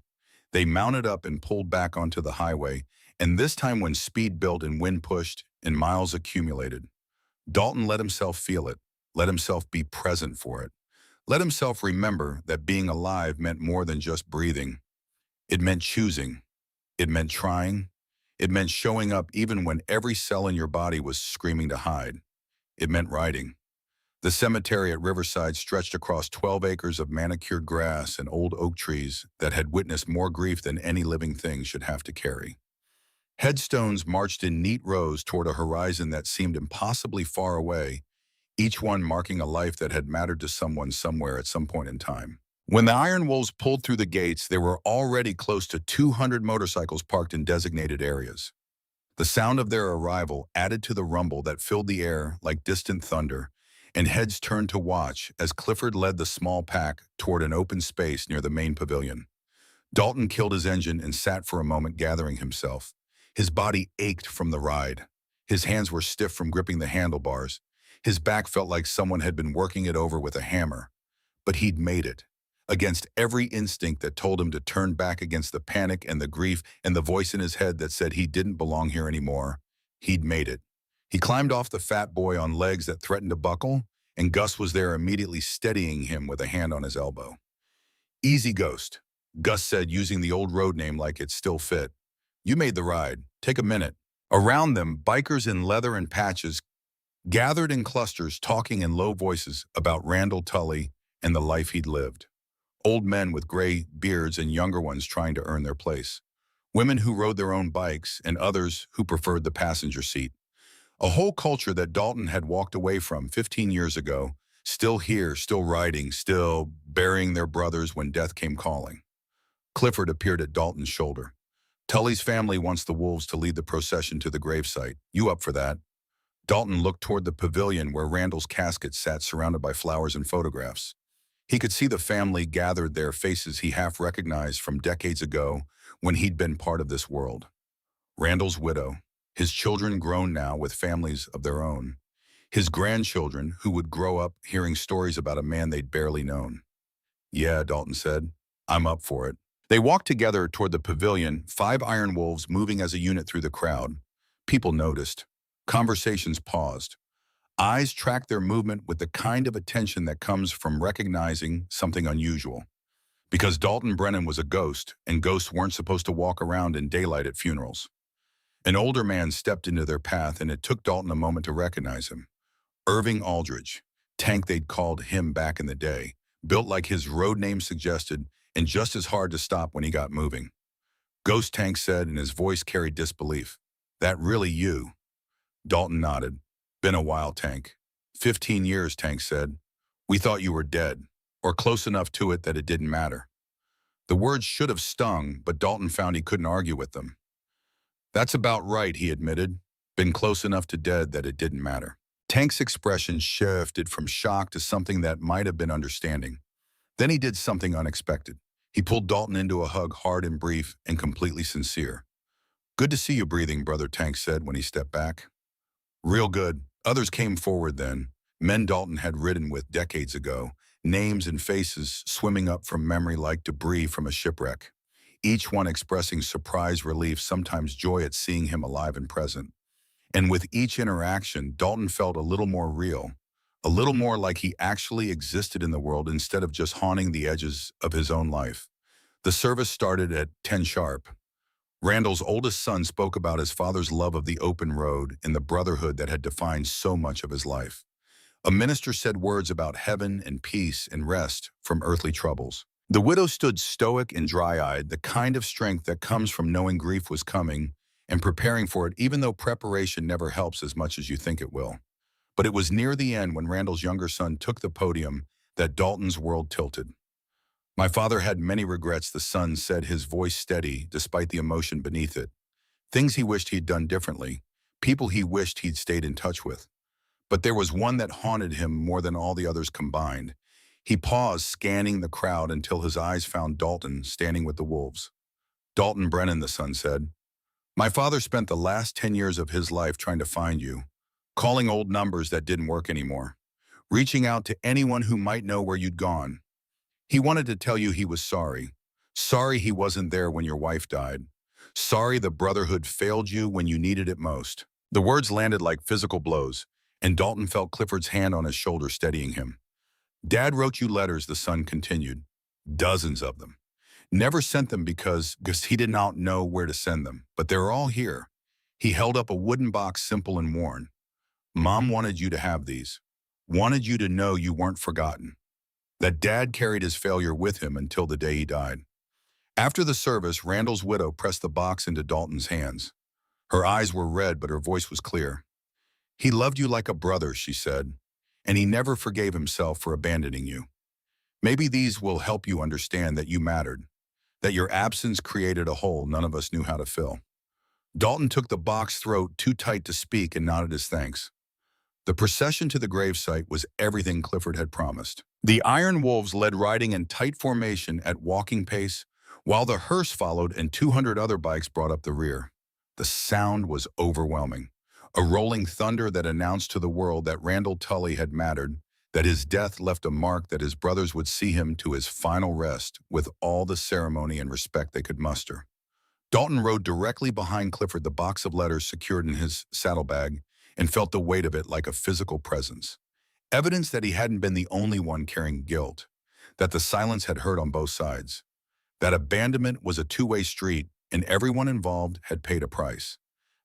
They mounted up and pulled back onto the highway, and this time when speed built and wind pushed and miles accumulated, Dalton let himself feel it, let himself be present for it, let himself remember that being alive meant more than just breathing. It meant choosing. It meant trying. It meant showing up even when every cell in your body was screaming to hide. It meant riding. The cemetery at Riverside stretched across 12 acres of manicured grass and old oak trees that had witnessed more grief than any living thing should have to carry. Headstones marched in neat rows toward a horizon that seemed impossibly far away, each one marking a life that had mattered to someone somewhere at some point in time. When the Iron Wolves pulled through the gates, there were already close to 200 motorcycles parked in designated areas. The sound of their arrival added to the rumble that filled the air like distant thunder, and heads turned to watch as Clifford led the small pack toward an open space near the main pavilion. Dalton killed his engine and sat for a moment gathering himself. His body ached from the ride. His hands were stiff from gripping the handlebars. His back felt like someone had been working it over with a hammer. But he'd made it. Against every instinct that told him to turn back, against the panic and the grief and the voice in his head that said he didn't belong here anymore, he'd made it. He climbed off the fat boy on legs that threatened to buckle, and Gus was there immediately steadying him with a hand on his elbow. "Easy, Ghost," Gus said, using the old road name like it still fit. "You made the ride. Take a minute." Around them, bikers in leather and patches gathered in clusters, talking in low voices about Randall Tully and the life he'd lived. Old men with gray beards and younger ones trying to earn their place. Women who rode their own bikes and others who preferred the passenger seat. A whole culture that Dalton had walked away from 15 years ago, still here, still riding, still burying their brothers when death came calling. Clifford appeared at Dalton's shoulder. "Tully's family wants the wolves to lead the procession to the gravesite. You up for that?" Dalton looked toward the pavilion where Randall's casket sat surrounded by flowers and photographs. He could see the family gathered there, faces he half recognized from decades ago when he'd been part of this world. Randall's widow, his children grown now with families of their own, his grandchildren who would grow up hearing stories about a man they'd barely known. "Yeah," Dalton said, "I'm up for it." They walked together toward the pavilion, 5 Iron Wolves moving as a unit through the crowd. People noticed. Conversations paused. Eyes tracked their movement with the kind of attention that comes from recognizing something unusual. Because Dalton Brennan was a ghost, and ghosts weren't supposed to walk around in daylight at funerals. An older man stepped into their path, and it took Dalton a moment to recognize him. Irving Aldridge, Tank they'd called him back in the day, built like his road name suggested, and just as hard to stop when he got moving. "Ghost," Tank said, and his voice carried disbelief. "That really you?" Dalton nodded. "Been a while, Tank." 15 years, Tank said. "We thought you were dead, or close enough to it that it didn't matter." The words should have stung, but Dalton found he couldn't argue with them. "That's about right," he admitted. "Been close enough to dead that it didn't matter." Tank's expression shifted from shock to something that might have been understanding. Then he did something unexpected. He pulled Dalton into a hug, hard and brief and completely sincere. "Good to see you breathing, brother," Tank said when he stepped back. "Real good." Others came forward then, men Dalton had ridden with decades ago, names and faces swimming up from memory like debris from a shipwreck, each one expressing surprise, relief, sometimes joy at seeing him alive and present. And with each interaction, Dalton felt a little more real, a little more like he actually existed in the world instead of just haunting the edges of his own life. The service started at 10 sharp. Randall's oldest son spoke about his father's love of the open road and the brotherhood that had defined so much of his life. A minister said words about heaven and peace and rest from earthly troubles. The widow stood stoic and dry-eyed, the kind of strength that comes from knowing grief was coming and preparing for it, even though preparation never helps as much as you think it will. But it was near the end when Randall's younger son took the podium that Dalton's world tilted. "My father had many regrets," the son said, his voice steady despite the emotion beneath it. Things he wished he'd done differently, people he wished he'd stayed in touch with. But there was one that haunted him more than all the others combined. He paused, scanning the crowd until his eyes found Dalton standing with the wolves. "Dalton Brennan," the son said. "My father spent the last 10 years of his life trying to find you, calling old numbers that didn't work anymore, reaching out to anyone who might know where you'd gone. He wanted to tell you he was sorry. Sorry he wasn't there when your wife died. Sorry the brotherhood failed you when you needed it most." The words landed like physical blows, and Dalton felt Clifford's hand on his shoulder steadying him. "Dad wrote you letters," the son continued. "Dozens of them. Never sent them because he did not know where to send them, but they're all here." He held up a wooden box, simple and worn. "Mom wanted you to have these. Wanted you to know you weren't forgotten. That Dad carried his failure with him until the day he died." After the service, Randall's widow pressed the box into Dalton's hands. Her eyes were red, but her voice was clear. "He loved you like a brother," she said, "and he never forgave himself for abandoning you. Maybe these will help you understand that you mattered, that your absence created a hole none of us knew how to fill. Dalton took the box throat too tight to speak and nodded his thanks. The procession to the gravesite was everything Clifford had promised. The Iron Wolves led riding in tight formation at walking pace, while the hearse followed and 200 other bikes brought up the rear. The sound was overwhelming, a rolling thunder that announced to the world that Randall Tully had mattered, that his death left a mark that his brothers would see him to his final rest with all the ceremony and respect they could muster. Dalton rode directly behind Clifford, the box of letters secured in his saddlebag, and felt the weight of it like a physical presence. Evidence that he hadn't been the only one carrying guilt, that the silence had hurt on both sides, that abandonment was a two-way street and everyone involved had paid a price.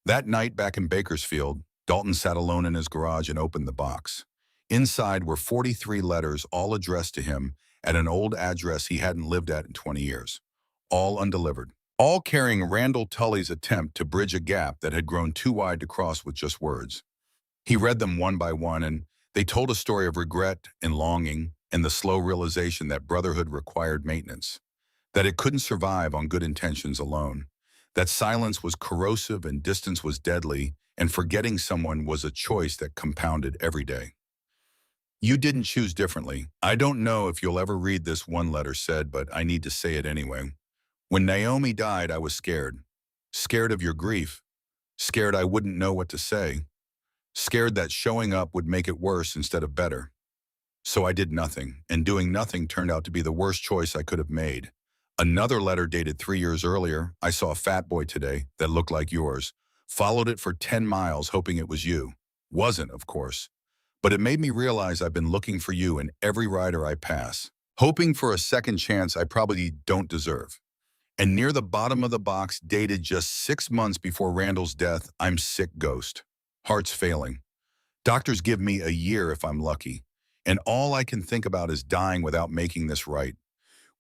That night back in Bakersfield, Dalton sat alone in his garage and opened the box. Inside were 43 letters, all addressed to him at an old address he hadn't lived at in 20 years, all undelivered, all carrying Randall Tully's attempt to bridge a gap that had grown too wide to cross with just words. He read them one by one, and they told a story of regret and longing and the slow realization that brotherhood required maintenance, that it couldn't survive on good intentions alone, that silence was corrosive and distance was deadly, and forgetting someone was a choice that compounded every day. You didn't choose differently. I don't know if you'll ever read this, one letter said, but I need to say it anyway. When Naomi died, I was scared. Scared of your grief. Scared I wouldn't know what to say. Scared that showing up would make it worse instead of better. So I did nothing, and doing nothing turned out to be the worst choice I could have made. Another letter dated 3 years earlier. I saw a fat boy today that looked like yours. Followed it for 10 miles hoping it was you. Wasn't, of course. But it made me realize I've been looking for you in every rider I pass, hoping for a second chance I probably don't deserve. And near the bottom of the box, dated just 6 months before Randall's death, I'm sick, ghost. Heart's failing. Doctors give me a year if I'm lucky. And all I can think about is dying without making this right.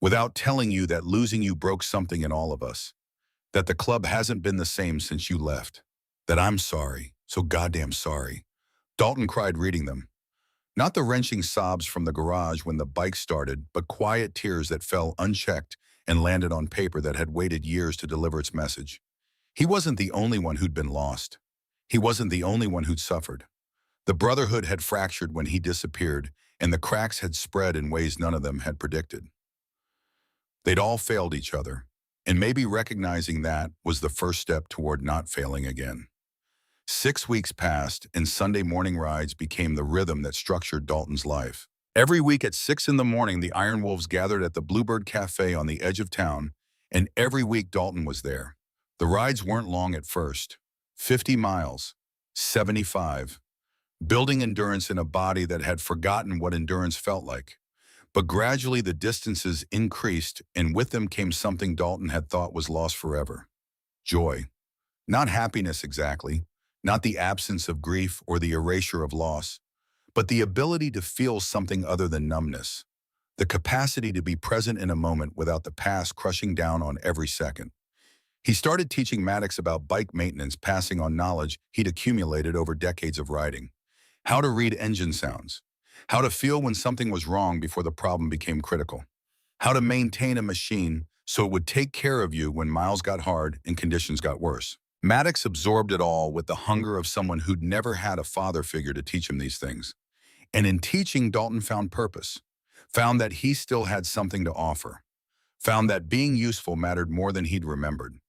Without telling you that losing you broke something in all of us. That the club hasn't been the same since you left. That I'm sorry, so goddamn sorry. Dalton cried reading them. Not the wrenching sobs from the garage when the bike started, but quiet tears that fell unchecked and landed on paper that had waited years to deliver its message. He wasn't the only one who'd been lost. He wasn't the only one who'd suffered. The brotherhood had fractured when he disappeared, and the cracks had spread in ways none of them had predicted. They'd all failed each other, and maybe recognizing that was the first step toward not failing again. 6 weeks passed, and Sunday morning rides became the rhythm that structured Dalton's life. Every week at 6 in the morning, the Iron Wolves gathered at the Bluebird Cafe on the edge of town, and every week Dalton was there. The rides weren't long at first. 50 miles, 75, building endurance in a body that had forgotten what endurance felt like. But gradually the distances increased, and with them came something Dalton had thought was lost forever. Joy. Not happiness exactly, not the absence of grief or the erasure of loss, but the ability to feel something other than numbness. The capacity to be present in a moment without the past crushing down on every second. He started teaching Maddox about bike maintenance, passing on knowledge he'd accumulated over decades of riding. How to read engine sounds. How to feel when something was wrong before the problem became critical. How to maintain a machine so it would take care of you when miles got hard and conditions got worse. Maddox absorbed it all with the hunger of someone who'd never had a father figure to teach him these things. And in teaching, Dalton found purpose, found that he still had something to offer, found that being useful mattered more than he'd remembered.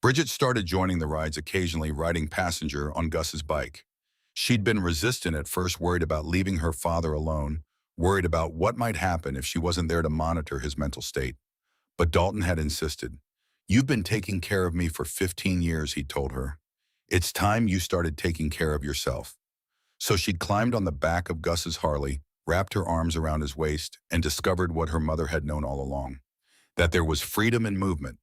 Bridget started joining the rides occasionally, riding passenger on Gus's bike. She'd been resistant at first, worried about leaving her father alone, worried about what might happen if she wasn't there to monitor his mental state. But Dalton had insisted. "You've been taking care of me for 15 years, he told her. It's time you started taking care of yourself. So she'd climbed on the back of Gus's Harley, wrapped her arms around his waist, and discovered what her mother had known all along. That there was freedom in movement.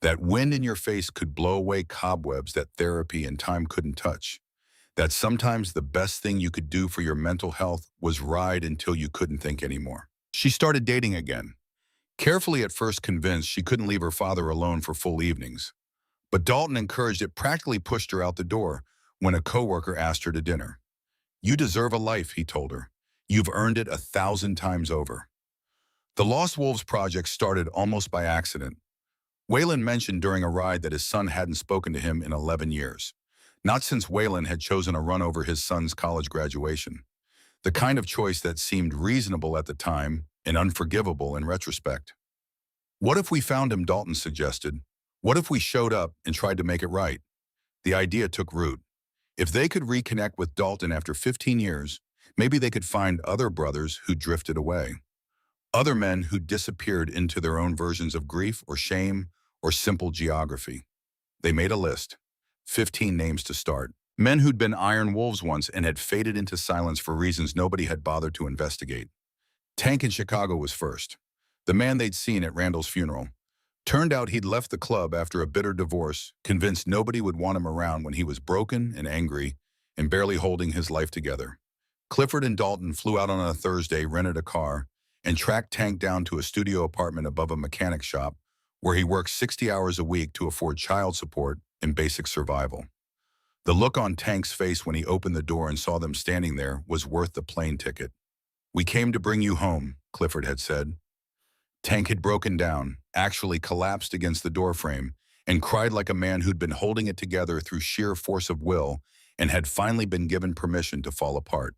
That wind in your face could blow away cobwebs that therapy and time couldn't touch. That sometimes the best thing you could do for your mental health was ride until you couldn't think anymore. She started dating again. Carefully at first, convinced she couldn't leave her father alone for full evenings. But Dalton encouraged it, practically pushed her out the door when a coworker asked her to dinner. "You deserve a life," he told her. "You've earned it 1,000 times over." The Lost Wolves project started almost by accident. Waylon mentioned during a ride that his son hadn't spoken to him in 11 years. Not since Waylon had chosen a run over his son's college graduation. The kind of choice that seemed reasonable at the time and unforgivable in retrospect. What if we found him, Dalton suggested. What if we showed up and tried to make it right? The idea took root. If they could reconnect with Dalton after 15 years, maybe they could find other brothers who drifted away. Other men who disappeared into their own versions of grief or shame or simple geography. They made a list. 15 names to start. Men who'd been iron wolves once and had faded into silence for reasons nobody had bothered to investigate. Tank in Chicago was first. The man they'd seen at Randall's funeral. Turned out he'd left the club after a bitter divorce, convinced nobody would want him around when he was broken and angry and barely holding his life together. Clifford and Dalton flew out on a Thursday, rented a car, and tracked Tank down to a studio apartment above a mechanic shop where he worked 60 hours a week to afford child support and basic survival. The look on Tank's face when he opened the door and saw them standing there was worth the plane ticket. "We came to bring you home," Clifford had said. Tank had broken down, actually collapsed against the doorframe, and cried like a man who'd been holding it together through sheer force of will and had finally been given permission to fall apart.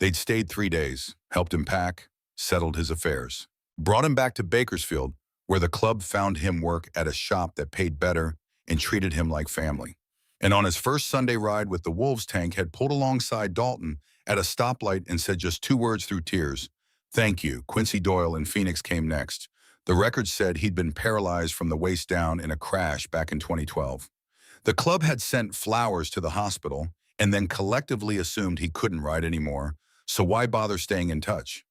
They'd stayed 3 days, helped him pack, settled his affairs, brought him back to Bakersfield, where the club found him work at a shop that paid better and treated him like family. And on his first Sunday ride with the Wolves, Tank had pulled alongside Dalton at a stoplight and said just 2 words through tears. "Thank you." Quincy Doyle in Phoenix came next. The record said he'd been paralyzed from the waist down in a crash back in 2012. The club had sent flowers to the hospital and then collectively assumed he couldn't ride anymore, so why bother staying in touch?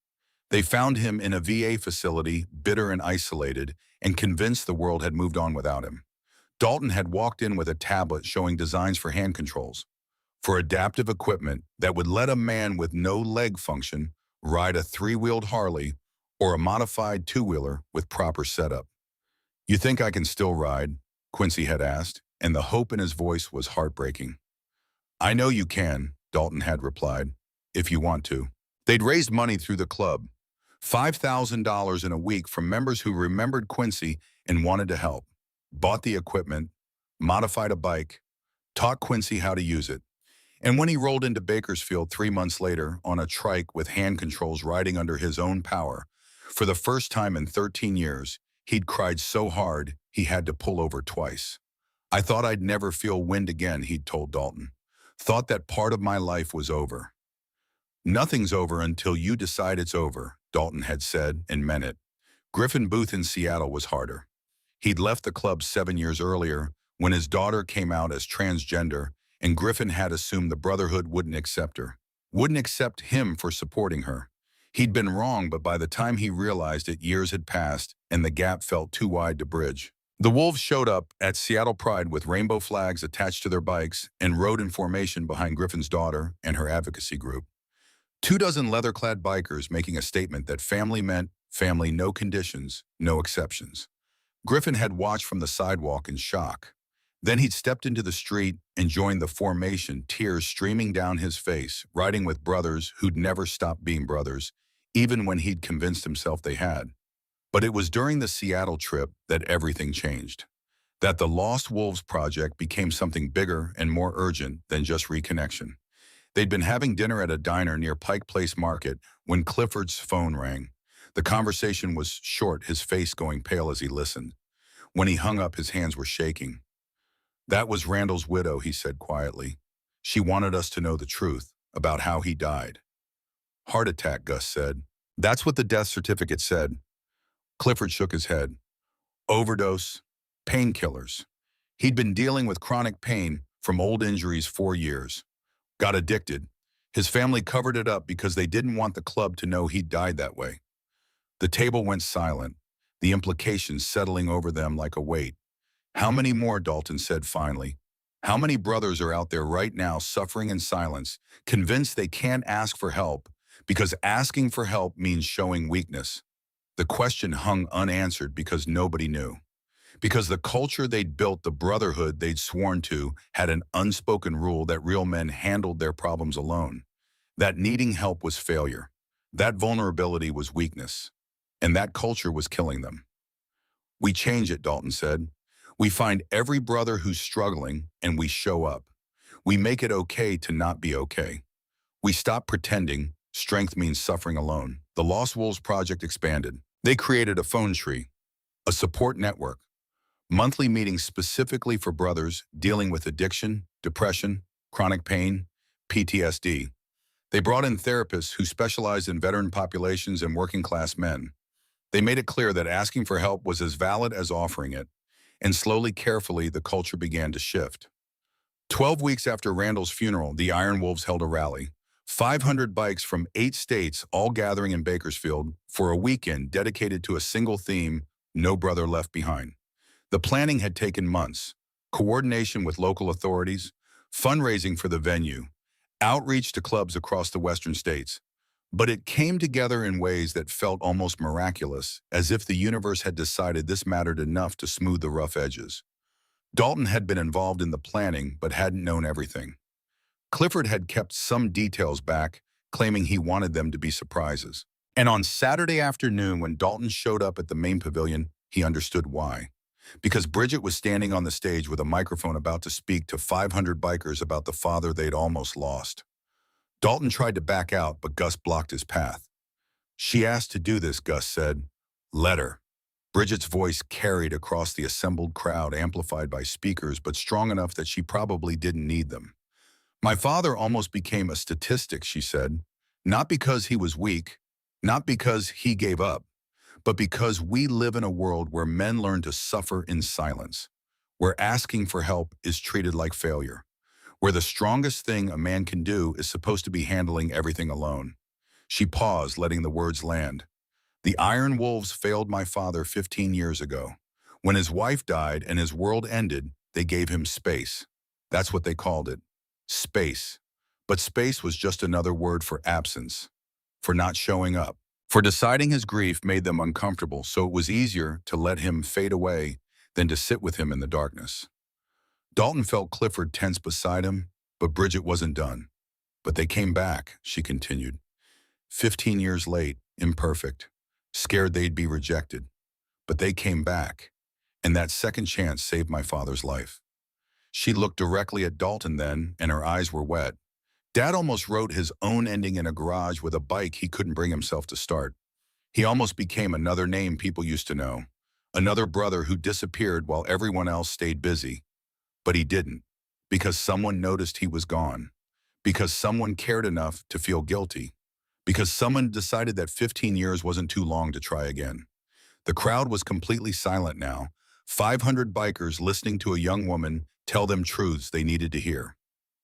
They found him in a VA facility, bitter and isolated, and convinced the world had moved on without him. Dalton had walked in with a tablet showing designs for hand controls, for adaptive equipment that would let a man with no leg function ride a 3-wheeled Harley or a modified 2-wheeler with proper setup. "You think I can still ride?" Quincy had asked, and the hope in his voice was heartbreaking. "I know you can," Dalton had replied, "if you want to." They'd raised money through the club, $5,000 in a week from members who remembered Quincy and wanted to help. Bought the equipment, modified a bike, taught Quincy how to use it. And when he rolled into Bakersfield 3 months later on a trike with hand controls riding under his own power, for the first time in 13 years, he'd cried so hard he had to pull over twice. "I thought I'd never feel wind again," he'd told Dalton. "Thought that part of my life was over." "Nothing's over until you decide it's over," Dalton had said and meant it. Griffin Booth in Seattle was harder. He'd left the club 7 years earlier when his daughter came out as transgender, and Griffin had assumed the brotherhood wouldn't accept her, wouldn't accept him for supporting her. He'd been wrong, but by the time he realized it, years had passed, and the gap felt too wide to bridge. The Wolves showed up at Seattle Pride with rainbow flags attached to their bikes and rode in formation behind Griffin's daughter and her advocacy group. 24 leather-clad bikers making a statement that family meant family, no conditions, no exceptions. Griffin had watched from the sidewalk in shock. Then he'd stepped into the street and joined the formation, tears streaming down his face, riding with brothers who'd never stopped being brothers, even when he'd convinced himself they had. But it was during the Seattle trip that everything changed. That the Lost Wolves project became something bigger and more urgent than just reconnection. They'd been having dinner at a diner near Pike Place Market when Clifford's phone rang. The conversation was short, his face going pale as he listened. When he hung up, his hands were shaking. "That was Randall's widow," he said quietly. "She wanted us to know the truth about how he died." "Heart attack," Gus said. "That's what the death certificate said." Clifford shook his head. "Overdose, painkillers. He'd been dealing with chronic pain from old injuries 4 years. Got addicted. His family covered it up because they didn't want the club to know he'd died that way." The table went silent, the implications settling over them like a weight. "How many more?" Dalton said finally. "How many brothers are out there right now suffering in silence, convinced they can't ask for help because asking for help means showing weakness?" The question hung unanswered because nobody knew. Because the culture they'd built, the brotherhood they'd sworn to, had an unspoken rule that real men handled their problems alone. That needing help was failure. That vulnerability was weakness. and that culture was killing them. We change it, Dalton said. We find every brother who's struggling and we show up. We make it okay to not be okay. We stop pretending strength means suffering alone. The Lost Wolves Project expanded. They created a phone tree, a support network, monthly meetings specifically for brothers dealing with addiction, depression, chronic pain, PTSD. They brought in therapists who specialized in veteran populations and working class men. They made it clear that asking for help was as valid as offering it, and slowly, carefully, the culture began to shift. 12 weeks after Randall's funeral, the Iron Wolves held a rally. 500 bikes from 8 states all gathering in Bakersfield for a weekend dedicated to a single theme, No Brother Left Behind. The planning had taken months, coordination with local authorities, fundraising for the venue, outreach to clubs across the western states. But it came together in ways that felt almost miraculous, as if the universe had decided this mattered enough to smooth the rough edges. Dalton had been involved in the planning but hadn't known everything. Clifford had kept some details back, claiming he wanted them to be surprises. And on Saturday afternoon, when Dalton showed up at the main pavilion, he understood why. Because Bridget was standing on the stage with a microphone about to speak to 500 bikers about the father they'd almost lost. Dalton tried to back out, but Gus blocked his path. "She asked to do this," Gus said. "Let her." Bridget's voice carried across the assembled crowd, amplified by speakers, but strong enough that she probably didn't need them. "My father almost became a statistic," she said. "Not because he was weak, not because he gave up, but because we live in a world where men learn to suffer in silence, where asking for help is treated like failure, where the strongest thing a man can do is supposed to be handling everything alone." She paused, letting the words land. "The Iron Wolves failed my father 15 years ago. When his wife died and his world ended, they gave him space. That's what they called it. Space. But space was just another word for absence, for not showing up, for deciding his grief made them uncomfortable, so it was easier to let him fade away than to sit with him in the darkness." Dalton felt Clifford tense beside him, but Bridget wasn't done. "But they came back," she continued. 15 years late, imperfect, scared they'd be rejected. But they came back, and that second chance saved my father's life." She looked directly at Dalton then, and her eyes were wet. Dad almost wrote his own ending in a garage with a bike he couldn't bring himself to start. He almost became another name people used to know, another brother who disappeared while everyone else stayed busy. But he didn't, because someone noticed he was gone, because someone cared enough to feel guilty, because someone decided that 15 years wasn't too long to try again. The crowd was completely silent now, 500 bikers listening to a young woman tell them truths they needed to hear.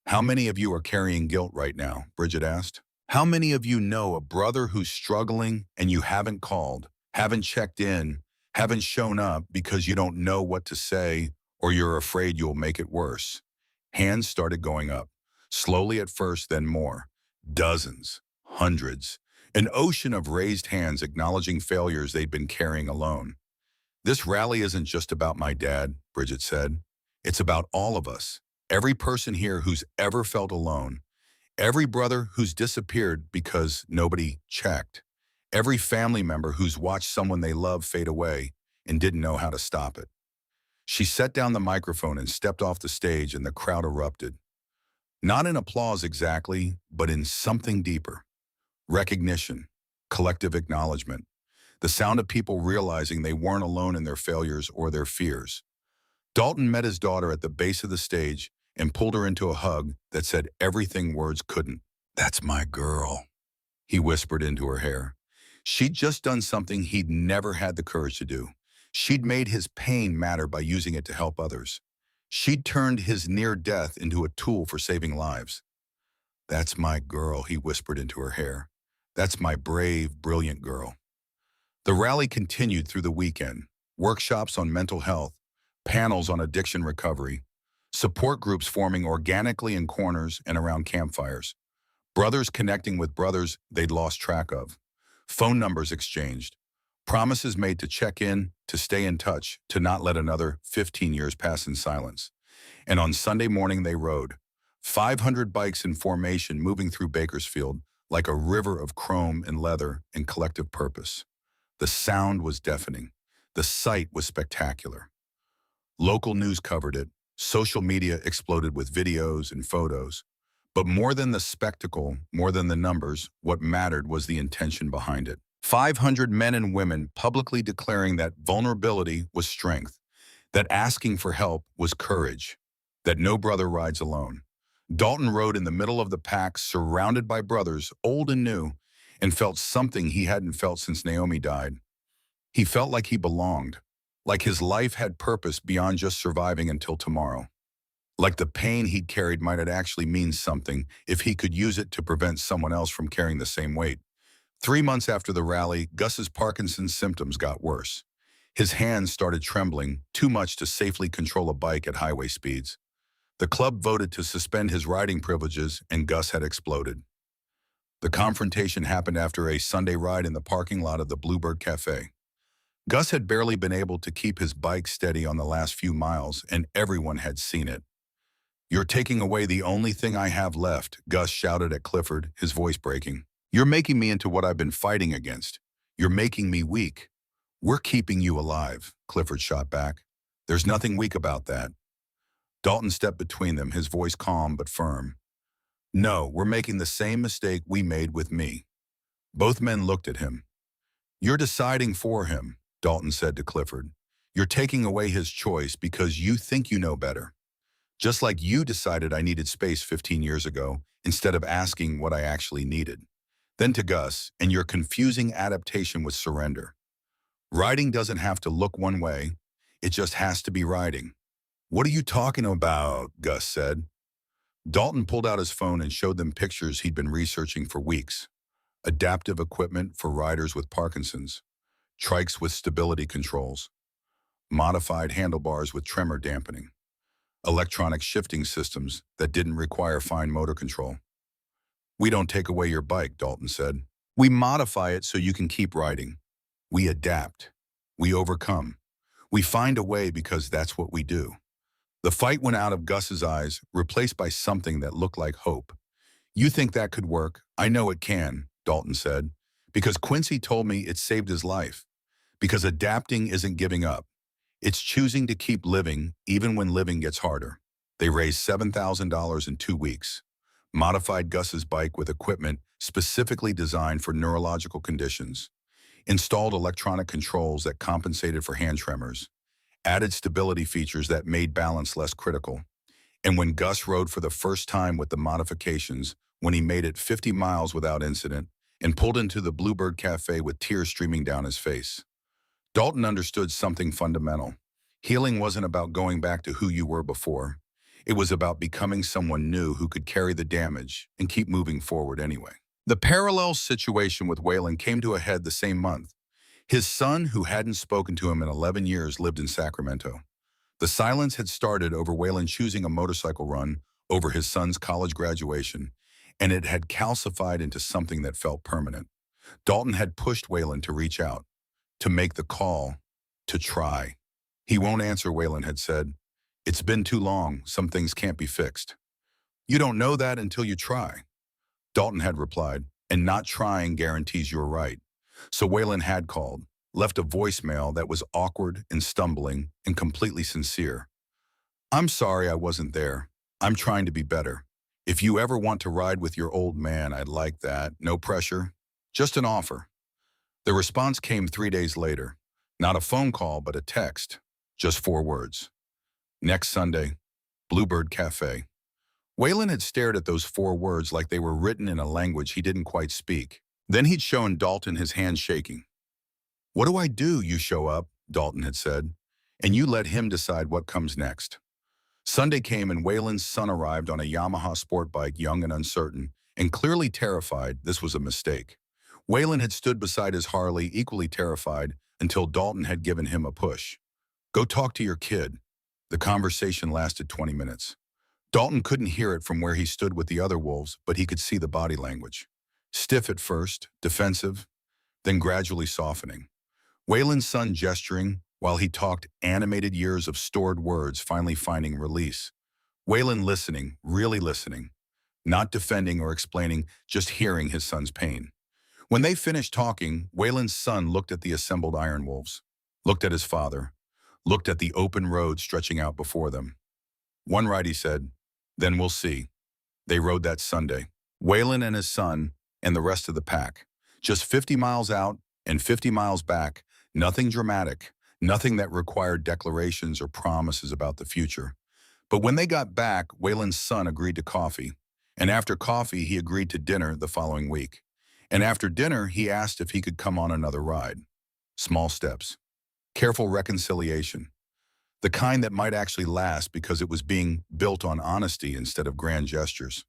"How many of you are carrying guilt right now?" Bridget asked. "How many of you know a brother who's struggling and you haven't called, haven't checked in, haven't shown up because you don't know what to say or you're afraid you'll make it worse?" Hands started going up, slowly at first, then more. Dozens, hundreds, an ocean of raised hands acknowledging failures they'd been carrying alone. "This rally isn't just about my dad," Bridget said. "It's about all of us. Every person here who's ever felt alone. Every brother who's disappeared because nobody checked. Every family member who's watched someone they love fade away and didn't know how to stop it." She set down the microphone and stepped off the stage, and the crowd erupted. Not in applause exactly, but in something deeper. Recognition, collective acknowledgement, the sound of people realizing they weren't alone in their failures or their fears. Dalton met his daughter at the base of the stage and pulled her into a hug that said everything words couldn't. "That's my girl," he whispered into her hair. She'd just done something he'd never had the courage to do. She'd made his pain matter by using it to help others. She'd turned his near death into a tool for saving lives. "That's my girl," he whispered into her hair. "That's my brave, brilliant girl." The rally continued through the weekend. Workshops on mental health, panels on addiction recovery, support groups forming organically in corners and around campfires, brothers connecting with brothers they'd lost track of, phone numbers exchanged, promises made to check in, to stay in touch, to not let another 15 years pass in silence. And on Sunday morning they rode, 500 bikes in formation moving through Bakersfield like a river of chrome and leather and collective purpose. The sound was deafening. The sight was spectacular. Local news covered it. Social media exploded with videos and photos. But more than the spectacle, more than the numbers, what mattered was the intention behind it. 500 men and women publicly declaring that vulnerability was strength, that asking for help was courage, that no brother rides alone. Dalton rode in the middle of the pack, surrounded by brothers, old and new, and felt something he hadn't felt since Naomi died. He felt like he belonged, like his life had purpose beyond just surviving until tomorrow. Like the pain he'd carried might have actually mean something if he could use it to prevent someone else from carrying the same weight. 3 months after the rally, Gus's Parkinson's symptoms got worse. His hands started trembling, too much to safely control a bike at highway speeds. The club voted to suspend his riding privileges, and Gus had exploded. The confrontation happened after a Sunday ride in the parking lot of the Bluebird Cafe. Gus had barely been able to keep his bike steady on the last few miles, and everyone had seen it. "You're taking away the only thing I have left," Gus shouted at Clifford, his voice breaking. "You're making me into what I've been fighting against. You're making me weak." "We're keeping you alive," Clifford shot back. "There's nothing weak about that." Dalton stepped between them, his voice calm but firm. "No, we're making the same mistake we made with me." Both men looked at him. "You're deciding for him," Dalton said to Clifford. "You're taking away his choice because you think you know better. Just like you decided I needed space 15 years ago instead of asking what I actually needed." Then to Gus, "And you're confusing adaptation with surrender. Riding doesn't have to look one way. It just has to be riding." "What are you talking about?" Gus said. Dalton pulled out his phone and showed them pictures he'd been researching for weeks. Adaptive equipment for riders with Parkinson's, trikes with stability controls, modified handlebars with tremor dampening, electronic shifting systems that didn't require fine motor control. "We don't take away your bike," Dalton said. "We modify it so you can keep riding. We adapt. We overcome. We find a way because that's what we do." The fight went out of Gus's eyes, replaced by something that looked like hope. "You think that could work? I know it can," Dalton said, "because Quincy told me it saved his life. Because adapting isn't giving up. It's choosing to keep living even when living gets harder." They raised $7,000 in 2 weeks, modified Gus's bike with equipment specifically designed for neurological conditions, installed electronic controls that compensated for hand tremors, added stability features that made balance less critical. And when Gus rode for the first time with the modifications, when he made it 50 miles without incident and pulled into the Bluebird Cafe with tears streaming down his face, Dalton understood something fundamental. Healing wasn't about going back to who you were before. It was about becoming someone new who could carry the damage and keep moving forward anyway. The parallel situation with Waylon came to a head the same month. His son, who hadn't spoken to him in 11 years, lived in Sacramento. The silence had started over Waylon choosing a motorcycle run over his son's college graduation, and it had calcified into something that felt permanent. Dalton had pushed Waylon to reach out, to make the call, to try. "He won't answer," Waylon had said. "It's been too long. Some things can't be fixed." "You don't know that until you try," Dalton had replied, "and not trying guarantees you're right." So Waylon had called, left a voicemail that was awkward and stumbling and completely sincere. "I'm sorry I wasn't there. I'm trying to be better. If you ever want to ride with your old man, I'd like that. No pressure. Just an offer." The response came 3 days later. Not a phone call, but a text. Just 4 words. "Next Sunday, Bluebird Cafe." Waylon had stared at those 4 words like they were written in a language he didn't quite speak. Then he'd shown Dalton his hand shaking. "What do I do? You show up," Dalton had said, "and you let him decide what comes next." Sunday came and Waylon's son arrived on a Yamaha sport bike, young and uncertain, and clearly terrified this was a mistake. Waylon had stood beside his Harley, equally terrified, until Dalton had given him a push. "Go talk to your kid." The conversation lasted 20 minutes. Dalton couldn't hear it from where he stood with the other wolves, but he could see the body language. Stiff at first, defensive, then gradually softening. Waylon's son gesturing, while he talked animated years of stored words finally finding release. Waylon listening, really listening, not defending or explaining, just hearing his son's pain. When they finished talking, Waylon's son looked at the assembled Iron Wolves, looked at his father, looked at the open road stretching out before them. One ride, he said, then we'll see. They rode that Sunday. Waylon and his son and the rest of the pack. Just 50 miles out and 50 miles back, nothing dramatic, nothing that required declarations or promises about the future. But when they got back, Waylon's son agreed to coffee. And after coffee, he agreed to dinner the following week. And after dinner, he asked if he could come on another ride. Small steps. Careful reconciliation. The kind that might actually last because it was being built on honesty instead of grand gestures.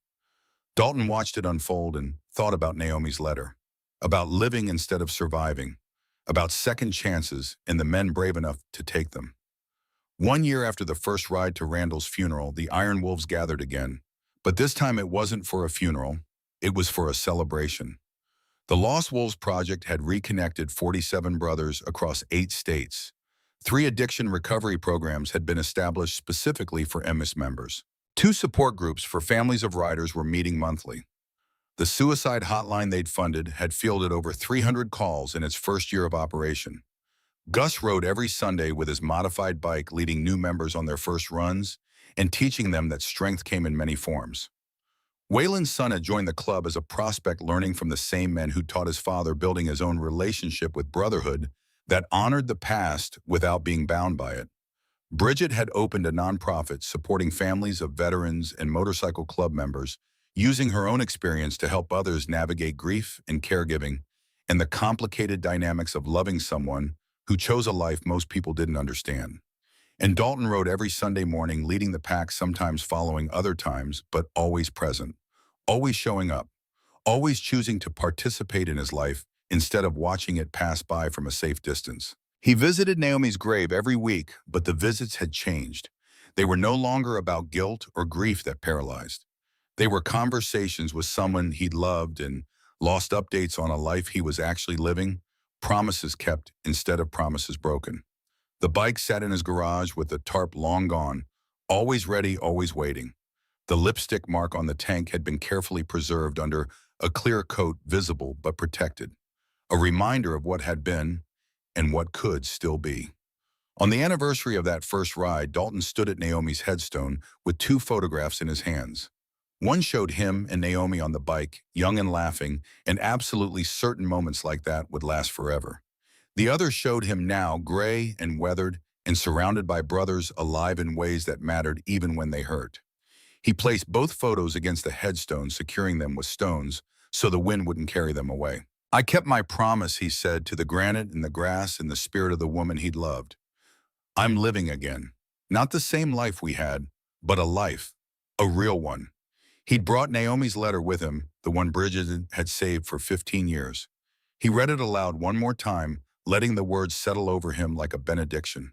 Dalton watched it unfold and thought about Naomi's letter, about living instead of surviving, about second chances and the men brave enough to take them. 1 year after the first ride to Randall's funeral, the Iron Wolves gathered again. But this time it wasn't for a funeral, it was for a celebration. The Lost Wolves Project had reconnected 47 brothers across 8 states. 3 addiction recovery programs had been established specifically for MS members. 2 support groups for families of riders were meeting monthly. The suicide hotline they'd funded had fielded over 300 calls in its first year of operation. Gus rode every Sunday with his modified bike, leading new members on their first runs and teaching them that strength came in many forms. Waylon's son had joined the club as a prospect, learning from the same men who taught his father, building his own relationship with brotherhood that honored the past without being bound by it. Bridget had opened a nonprofit supporting families of veterans and motorcycle club members, using her own experience to help others navigate grief and caregiving and the complicated dynamics of loving someone who chose a life most people didn't understand. And Dalton rode every Sunday morning, leading the pack, sometimes following, other times, but always present, always showing up, always choosing to participate in his life instead of watching it pass by from a safe distance. He visited Naomi's grave every week, but the visits had changed. They were no longer about guilt or grief that paralyzed. They were conversations with someone he'd loved and lost, updates on a life he was actually living, promises kept instead of promises broken. The bike sat in his garage with the tarp long gone, always ready, always waiting. The lipstick mark on the tank had been carefully preserved under a clear coat, visible but protected, a reminder of what had been and what could still be. On the anniversary of that first ride, Dalton stood at Naomi's headstone with 2 photographs in his hands. One showed him and Naomi on the bike, young and laughing, and absolutely certain moments like that would last forever. The other showed him now, gray and weathered, and surrounded by brothers alive in ways that mattered even when they hurt. He placed both photos against the headstone, securing them with stones so the wind wouldn't carry them away. I kept my promise, he said, to the granite and the grass and the spirit of the woman he'd loved. I'm living again. Not the same life we had, but a life, a real one. He'd brought Naomi's letter with him, the one Bridget had saved for 15 years. He read it aloud one more time, letting the words settle over him like a benediction.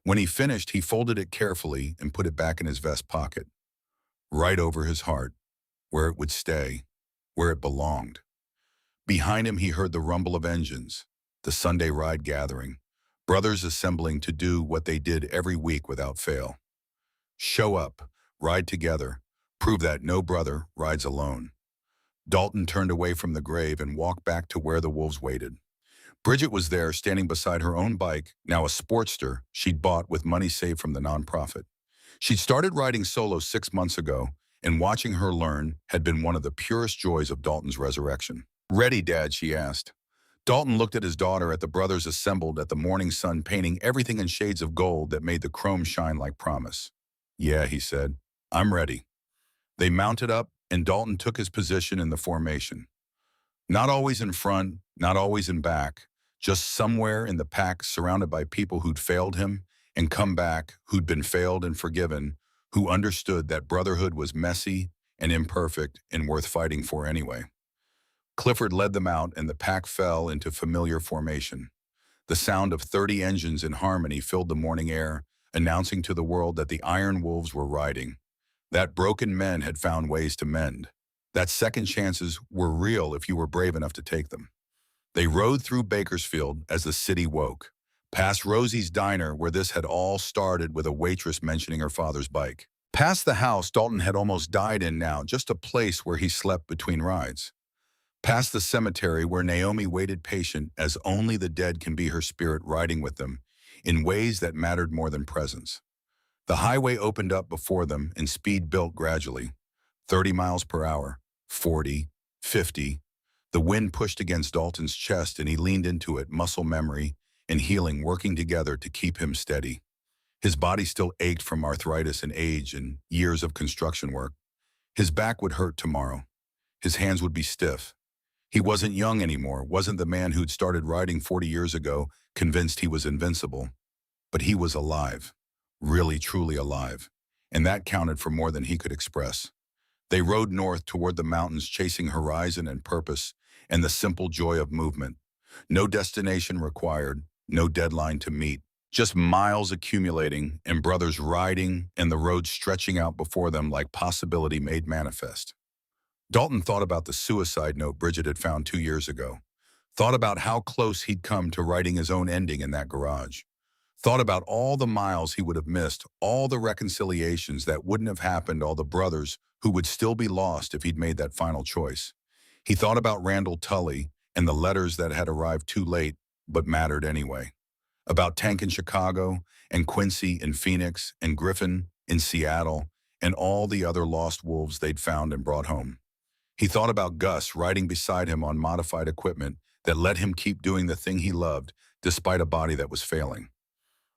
When he finished, he folded it carefully and put it back in his vest pocket, right over his heart, where it would stay, where it belonged. Behind him, he heard the rumble of engines, the Sunday ride gathering, brothers assembling to do what they did every week without fail. Show up, ride together, prove that no brother rides alone. Dalton turned away from the grave and walked back to where the wolves waited. Bridget was there, standing beside her own bike, now a Sportster she'd bought with money saved from the nonprofit. She'd started riding solo 6 months ago, and watching her learn had been one of the purest joys of Dalton's resurrection. "Ready, Dad?" she asked. Dalton looked at his daughter, at the brothers assembled, at the morning sun painting everything in shades of gold that made the chrome shine like promise. "Yeah," he said, "I'm ready." They mounted up, and Dalton took his position in the formation. Not always in front, not always in back, just somewhere in the pack, surrounded by people who'd failed him and come back, who'd been failed and forgiven, who understood that brotherhood was messy and imperfect and worth fighting for anyway. Clifford led them out, and the pack fell into familiar formation. The sound of 30 engines in harmony filled the morning air, announcing to the world that the Iron Wolves were riding, that broken men had found ways to mend, that second chances were real if you were brave enough to take them. They rode through Bakersfield as the city woke, past Rosie's Diner, where this had all started with a waitress mentioning her father's bike. Past the house Dalton had almost died in, now just a place where he slept between rides. Past the cemetery where Naomi waited patient as only the dead can be, her spirit riding with them in ways that mattered more than presence. The highway opened up before them and speed built gradually. 30 miles per hour, 40, 50. The wind pushed against Dalton's chest and he leaned into it, muscle memory and healing working together to keep him steady. His body still ached from arthritis and age and years of construction work. His back would hurt tomorrow. His hands would be stiff. He wasn't young anymore, wasn't the man who'd started riding 40 years ago, convinced he was invincible. But he was alive, really truly alive, and that counted for more than he could express. They rode north toward the mountains, chasing horizon and purpose and the simple joy of movement. No destination required, no deadline to meet, just miles accumulating and brothers riding and the road stretching out before them like possibility made manifest. Dalton thought about the suicide note Bridget had found 2 years ago, thought about how close he'd come to writing his own ending in that garage, thought about all the miles he would have missed, all the reconciliations that wouldn't have happened, all the brothers who would still be lost if he'd made that final choice. He thought about Randall Tully and the letters that had arrived too late but mattered anyway, about Tank in Chicago and Quincy in Phoenix and Griffin in Seattle and all the other lost wolves they'd found and brought home. He thought about Gus riding beside him on modified equipment that let him keep doing the thing he loved despite a body that was failing.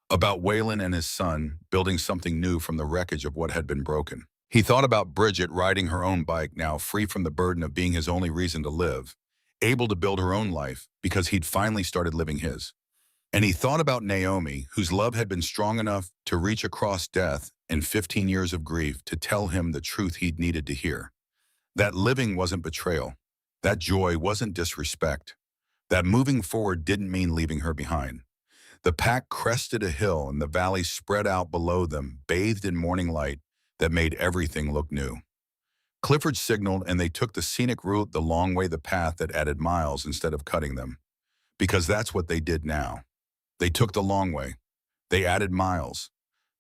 About Waylon and his son building something new from the wreckage of what had been broken. He thought about Bridget riding her own bike now, free from the burden of being his only reason to live, able to build her own life because he'd finally started living his. And he thought about Naomi, whose love had been strong enough to reach across death and 15 years of grief to tell him the truth he'd needed to hear. That living wasn't betrayal. That joy wasn't disrespect. That moving forward didn't mean leaving her behind. The pack crested a hill and the valley spread out below them, bathed in morning light that made everything look new. Clifford signaled and they took the scenic route, the long way, the path that added miles instead of cutting them. Because that's what they did now. They took the long way. They added miles.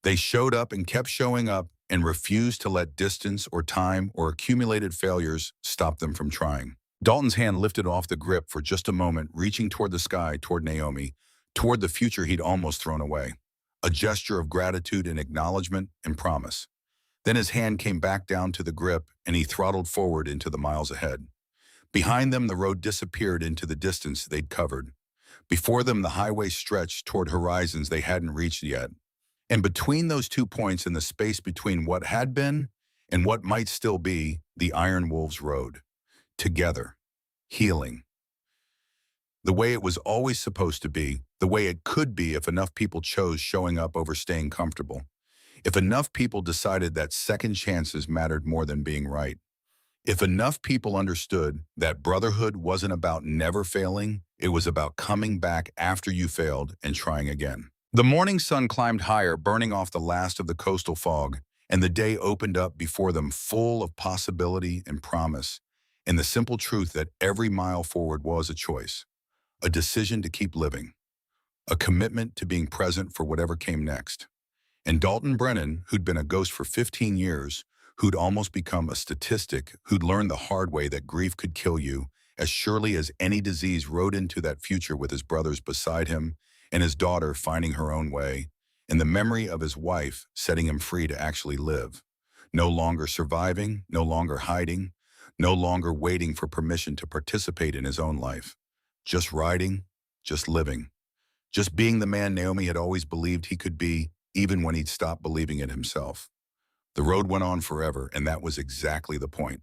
They showed up and kept showing up and refused to let distance or time or accumulated failures stop them from trying. Dalton's hand lifted off the grip for just a moment, reaching toward the sky, toward Naomi, toward the future he'd almost thrown away. A gesture of gratitude and acknowledgement and promise. Then his hand came back down to the grip and he throttled forward into the miles ahead. Behind them, the road disappeared into the distance they'd covered. Before them, the highway stretched toward horizons they hadn't reached yet. And between those 2 points, in the space between what had been and what might still be, the Iron Wolves rode. Together. Healing. The way it was always supposed to be, the way it could be if enough people chose showing up over staying comfortable. If enough people decided that second chances mattered more than being right. If enough people understood that brotherhood wasn't about never failing, it was about coming back after you failed and trying again. The morning sun climbed higher, burning off the last of the coastal fog, and the day opened up before them full of possibility and promise, and the simple truth that every mile forward was a choice, a decision to keep living, a commitment to being present for whatever came next. And Dalton Brennan, who'd been a ghost for 15 years, who'd almost become a statistic, who'd learned the hard way that grief could kill you as surely as any disease, rode into that future with his brothers beside him and his daughter finding her own way, and the memory of his wife setting him free to actually live. No longer surviving, no longer hiding, no longer waiting for permission to participate in his own life. Just riding, just living, just being the man Naomi had always believed he could be, even when he'd stopped believing it himself. The road went on forever, and that was exactly the point.